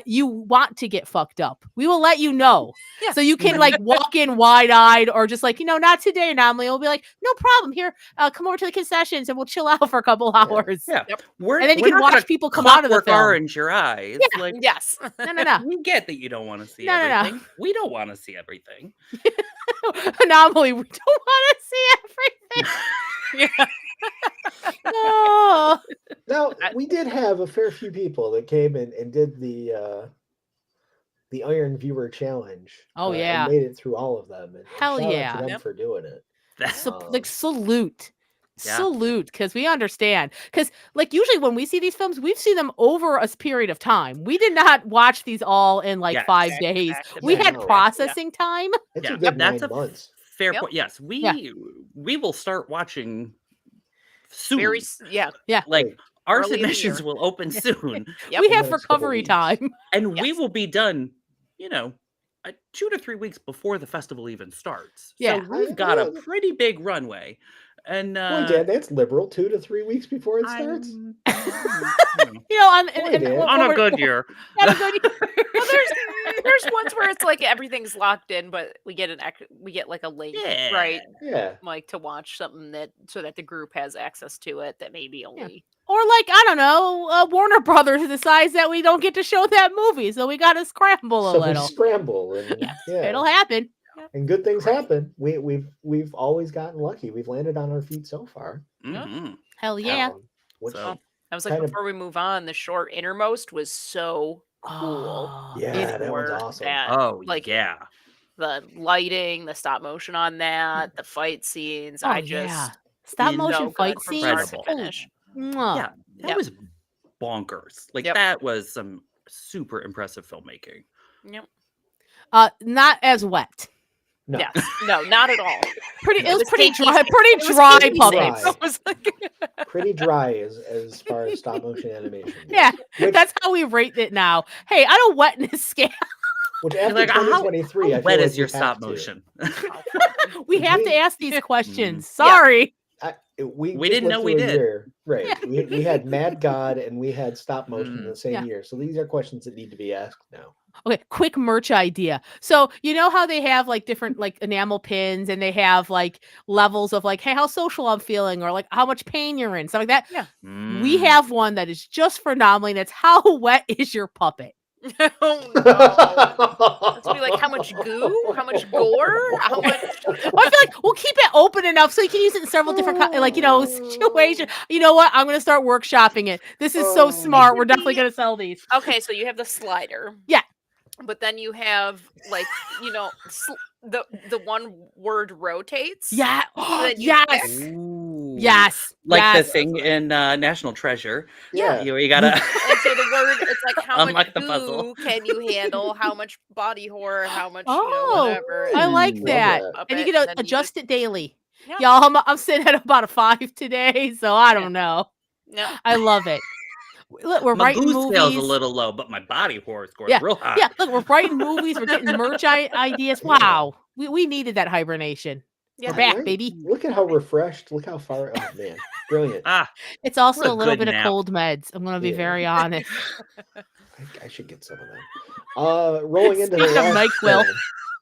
You want to get fucked up. We will let you know, Yeah. so you can like walk in wide eyed, or just like, not today. Anomaly will be like, no problem. Here, come over to the concessions, and we'll chill out for a couple hours. Yeah. Yep. We're, And then you we're can not watch gonna people come out of the Clockwork film. Orange your eyes. Yeah. Like, Yes. No. we get that you don't want to see No, no. everything. We don't want to see everything. Anomaly, we don't want to see everything. Yeah. No. Now we did have a fair few people that came in and did the Iron Viewer Challenge. Oh, and yeah. made it through all of them. And Hell shout out yeah. to them Yep. for doing it. Like, salute. Yeah. Salute, because we understand. Because like, usually when we see these films, we've seen them over a period of time. We did not watch these all in like Yes. 5 Back to days. back to We back. had Yeah. processing time. It's Yeah. a good That's 9 a months. fair Yep. point. Yes, we Yeah. will start watching soon. Very. Yeah. Like, Right. Our Early in the submissions year. will open soon, Yep. We In the have next couple recovery weeks. time. and we Yes. will be done, 2 to 3 weeks before the festival even starts. Yeah. So we've got a pretty big runway. And Boy, Dan, that's liberal. 2 to 3 weeks before it starts. You know, Boy, Dan. on a good year. On a good year. Well, there's ones where it's like everything's locked in, but we get like a link, right? Yeah. Like to watch something so that the group has access to it that maybe only. Or like, I don't know, Warner Brothers decides that we don't get to show that movie, so we got to scramble a So we little. scramble, and yeah, It'll happen. and good things Right. happen. We've always gotten lucky. We've landed on our feet so far. Mhm. Hell yeah. Which So- I was like, kind of- before we move on, the short innermost was so cool. Oh, yeah, that one's for awesome. that. Oh, Like, yeah. the lighting, the stop motion on that, the fight scenes. Oh, I yeah. just Stop so motion good fight from scenes. start to Incredible. finish. Mwah. Yeah, that Yep. was bonkers. Like, Yep. that was some super impressive filmmaking. Yep. Not as wet. No. Yes. No, not at all. It was pretty tasty. dry. Pretty It was dry tasty puppets. safe. It was like Pretty dry as far as stop motion animation. goes. Yeah, Which, that's how we rate it now. Hey, I don't wetness scale. which after Like, how 2023, I How feel wet like is your we have stop to. motion? We have to We- ask these questions. Yeah. Sorry. We We just didn't went know we through a did. year. Right. Yeah. We had Mad God and we had stop motion in Mm. the same Yeah. year. So these are questions that need to be asked now. Okay, quick merch idea. So you know how they have like different like enamel pins, and they have like levels of like, hey, how social I'm feeling, or like how much pain you're in, stuff like that. Yeah. We have one that is just for Anomaly. That's how wet is your puppet? oh no. Let's be like, how much goo? How much gore? How much? Well, I feel like we'll keep it open enough so you can use it in several different situations. You know what? I'm gonna start workshopping it. This is so Oh. smart. It We're should definitely be- gonna sell these. Okay, so you have the slider. Yeah. But then you have like the one word rotates. Yeah. then you Yes. Ooh. Yes. Like yes. the thing in National Treasure. Yeah. You gotta. And so the word, it's like how Unlike much the goo puzzle. can you handle? How much body horror? How much Oh, whatever? I like Love that. that. And you Puppet, can then you adjust it daily. Yeah. Y'all, I'm sitting at about a 5 today, so I Yeah. don't know. No. I love it. Look, we're My writing goo scale's movies. a little low, but my body horror score's Yeah, real high. Yeah, look, we're writing movies. We're getting merch ideas. Yeah. Wow, we needed that hibernation. Yeah. We're back, Right? baby. Look at how refreshed. Look how far. Oh man, brilliant. Ah, It's also What a a little good bit of nap. cold meds. I'm gonna be Yeah. very honest. I should get some of them. Rolling into the Speaking of last NyQuil. film.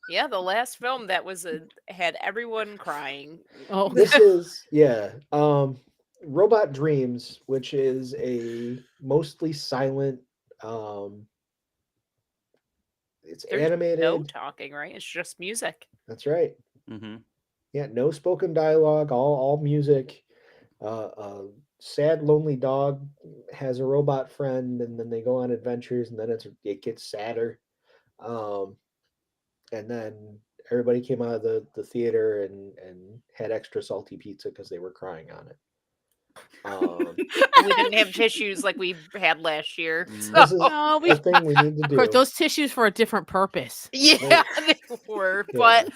Yeah, the last film that was had everyone crying. Oh, This is Robot Dreams, which is a mostly silent. It's There's animated. no talking, right? It's just music. That's right. hmm Yeah, no spoken dialogue, all music. A sad, lonely dog has a robot friend, and then they go on adventures, and then it gets sadder. And then everybody came out of the theater and had extra salty pizza because they were crying on it. We didn't have tissues like we had last year. Mm. So, This is oh, a thing we need to of do. course, those tissues for a different purpose. yeah, they were, Yeah. but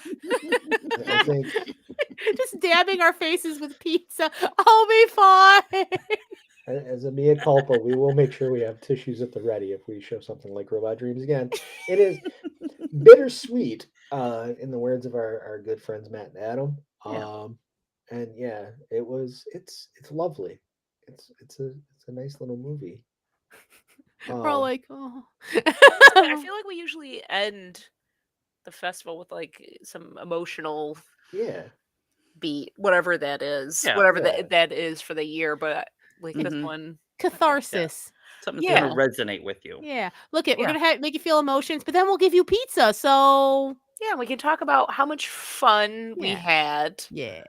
I think Just dabbing our faces with pizza. I'll be fine. as a mea culpa, we will make sure we have tissues at the ready if we show something like Robot Dreams again. It is bittersweet, in the words of our good friends Matt and Adam. Yeah. And yeah, it's lovely. It's a nice little movie. We're all like, oh. I feel like we usually end the festival with like some emotional Yeah. beat, whatever that is, Yeah. whatever Yeah. that is for the year. But like this Mhm. one, Catharsis. Something's Yeah. gonna resonate with you. Yeah. Look, we're Yeah. gonna make you feel emotions, but then we'll give you pizza. So yeah, we can talk about how much fun we Yeah. had yeah.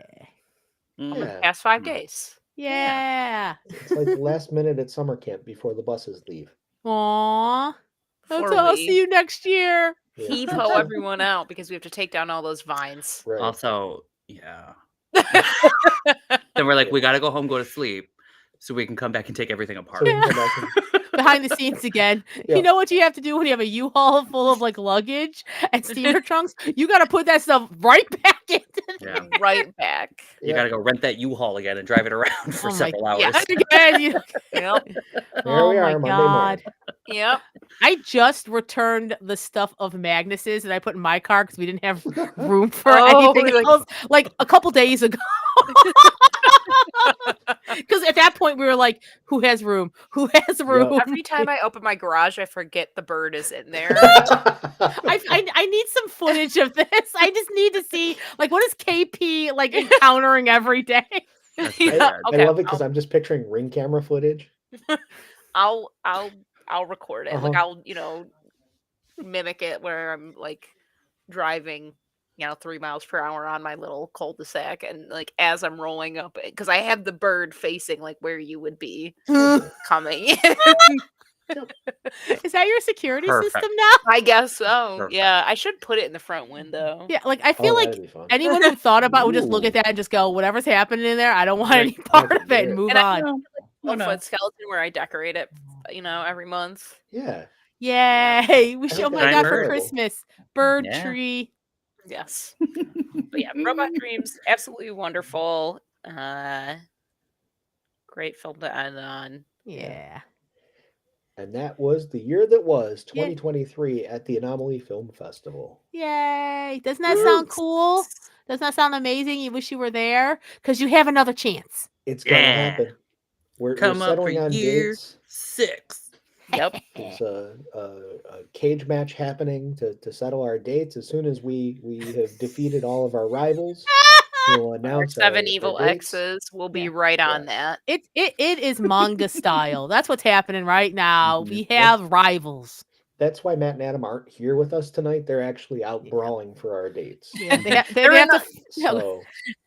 Mhm. over Yeah. the past 5 days. Yeah. It's like the last minute at summer camp before the buses leave. Aw. Before I'll we see you next year. Yeah. heave ho everyone out because we have to take down all those vines. Right. Also, yeah. Then we're like, we gotta go home, go to sleep, so we can come back and take everything So apart. we can come back and behind the scenes again. Yeah. You know what you have to do when you have a U-Haul full of like luggage and steamer trunks? You got to put that stuff right back into Yeah. Right back. You got to go rent that U-Haul again and drive it around for Oh my several hours. Yeah. again. Yep. There Oh we my are, Monday morning. God. Yep. I just returned the stuff of Magnus's that I put in my car because we didn't have room for Oh, anything like- else. Like a couple days ago. Because at that point we were like, "Who has room? Who has room?" Every time I open my garage, I forget the bird is in there. I need some footage of this. I just need to see like what is KP like encountering every day. That's pretty Yeah, good. okay. I love it because I'm just picturing ring camera footage. I'll record it. Like Uh-huh. I'll mimic it where I'm like driving 3 miles per hour on my little cul-de-sac, and like as I'm rolling up, because I have the bird facing like where you would be coming in. Is that your security Perfect. system now? I guess so. Perfect. Yeah, I should put it in the front window. Yeah, like I feel Oh, like that'd be fun. anyone who thought about it would just look Ooh. at that and just go, whatever's happening in there, I don't want Right. any part That's of it and great. move And I on. Oh, A no. foot skeleton where I decorate it, every month. Yeah. Yay. We I should, think oh my that'd God, be for adorable. Christmas. Bird Yeah. tree. Yes. But yeah, Robot Dreams, absolutely wonderful. Great film to end on. Yeah. And that was the year that was Yeah. 2023 at the Anomaly Film Festival. Yay. Doesn't that sound cool? Doesn't that sound amazing? You wish you were there? Because you have another chance. It's gonna Yeah. happen. We're Come up for settling on year dates. 6. Yep. There's a cage match happening to settle our dates. As soon as we have defeated all of our rivals, we'll Our announce 7 our evil dates. exes will be Yeah. right on Yes. that. It is manga style. That's what's happening right now. Mhm. We have rivals. That's why Matt and Adam aren't here with us tonight. They're actually out brawling for our dates. Yeah, they They're have in to. So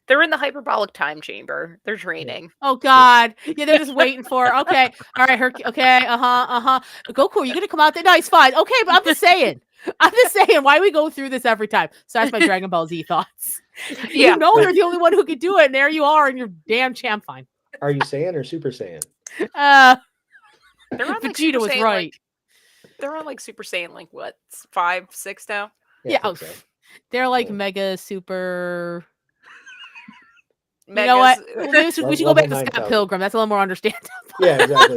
They're in the hyperbolic time chamber. They're training. Oh God! Yeah, they're just waiting for. Okay, all right, okay, Goku, are you gonna come out there? No, he's fine. Okay, but I'm just saying. Why we go through this every time? So that's my Dragon Ball Z thoughts. Yeah. You know you're the only one who can do it, and there you are, and you're damn champ fine. are you Saiyan or Super Saiyan? They're on like Vegeta Super was Saiyan, right. like, they're on like Super Saiyan, like what, 5, 6 now? Yeah, I think so. they're like Yeah. mega super. You know what? Megas. Maybe we should go back to Level Scott 9,000. Pilgrim. That's a little more understandable. Yeah, exactly.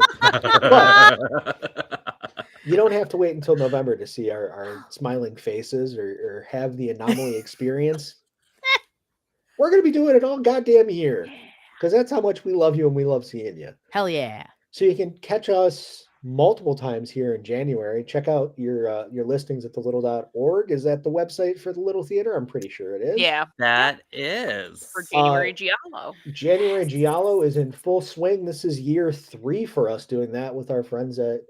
You don't have to wait until November to see our smiling faces or have the anomaly experience. We're going to be doing it all goddamn year because that's how much we love you and we love seeing you. Hell yeah! So you can catch us multiple times here in January. Check out your listings at thelittle.org. Is that the website for the Little Theater? I'm pretty sure it is. Yeah, That is. for January Giallo. January Giallo is in full swing. This is year 3 for us doing that with our friends at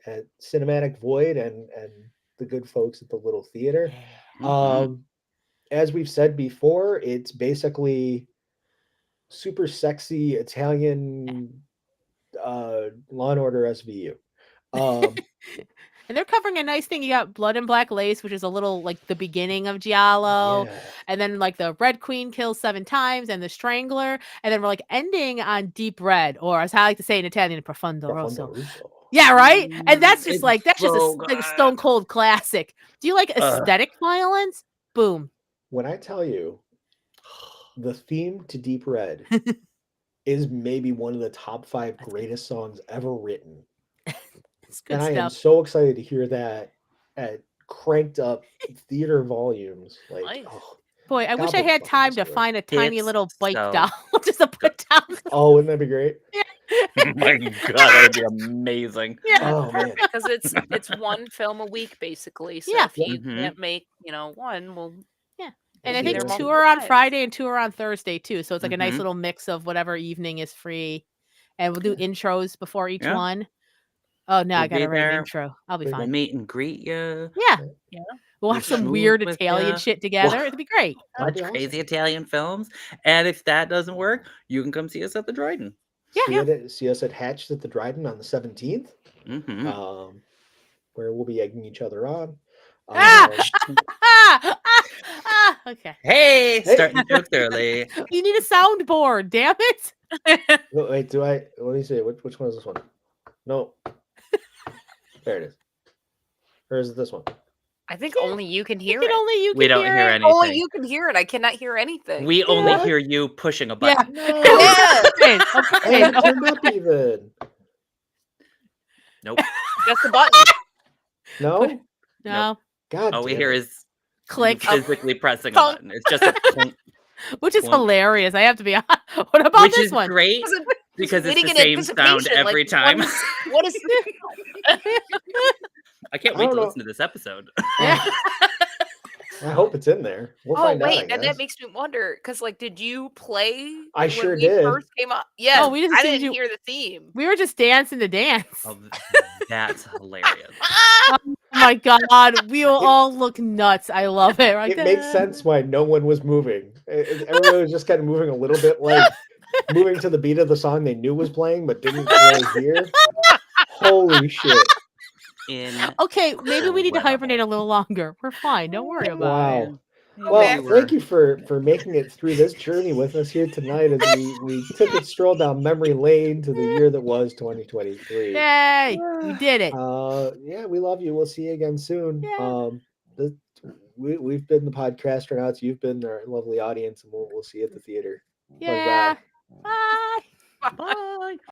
Cinematic Void and the good folks at the Little Theater. Mhm. As we've said before, it's basically super sexy Italian Law and Order SVU. And they're covering a nice thing. You got Blood and Black Lace, which is a little like the beginning of Giallo. Yeah. And then like the Red Queen kills 7 times and the Strangler. And then we're like ending on Deep Red, or as I like to say in Italian, Profondo Rosso. Profondo Russo. Yeah, right? And that's just It's like, that's just so like a good. stone cold classic. Do you like aesthetic violence? Boom. When I tell you the theme to Deep Red is maybe one of the top 5 greatest songs ever written. It's good And I am stuff. so excited to hear that at cranked up theater volumes. Like, Nice. oh, Boy, I wish I Goblin had fucking time is to good. find a tiny It's little bike so doll just to put down. oh, wouldn't that be great? Oh my god, that would be amazing. Yeah. Oh man. Because it's one film a week basically. So Yeah. if you Mhm. can't make, one, well, And I It'll be think there. 2 are on Times. Friday and 2 are on Thursday too. So it's like a nice Mhm. little mix of whatever evening is free. And we'll do intros before each Yeah. one. Oh no, I We'll gotta be write an there. intro. I'll be We'll We'll fine. meet and greet you. Yeah. Yeah. We'll We'll watch some schmooze weird with Italian ya. shit together. It'll be great. That'd Watch be crazy awesome. Italian films. And if that doesn't work, you can come see us at the Dryden. See us at Hatched at the Dryden on the 17th, Mm-hmm. where we'll be egging each other on. Ah! Okay. Hey, Hey. starting the jokes early. You need a soundboard, damn it. Wait, let me see. Which one is this one? No. There it is. Or is it this one? I think Yeah. only you can hear Can it. only you We can don't hear it. anything. Only you can hear it. I cannot hear anything. We only What? hear you pushing a Yeah. button. No. Yeah. Okay, I okay, haven't turned up even. Nope. Just the button. No? no. God All we damn hear it. is Click. you physically pressing a Thunk. button. It's just a clunk, Which is clunk. hilarious. I have to be honest. What about which this is one? great Because it- because it's waiting the in same sound anticipation, every like, time. What is I can't I wait don't to know. listen to this episode. Yeah. I hope it's in there. We'll Oh find out, I wait, and guess. that makes me wonder because, like, did you play? I when sure we did. First came up, yes. Oh, we didn't I see didn't you- hear the theme. We were just dancing to dance. Oh, that's hilarious. Oh my god, we will all look nuts. I love it. Right It makes sense why no one was moving. Everybody was just kind of moving a little bit, like moving to the beat of the song they knew was playing but didn't really hear. Holy shit. Okay, maybe we need to Incredible. hibernate a little longer. We're fine. Don't worry about it. Wow. Oh, Well, man. thank you for making it through this journey with us here tonight as we took a stroll down memory lane to the year that was 2023. Yay! We did it. Yeah, we love you. We'll see you again soon. Yeah. We've been the podcastronauts. You've been our lovely audience, and we'll see you at the theater. Bye. Yeah. Bye. Bye.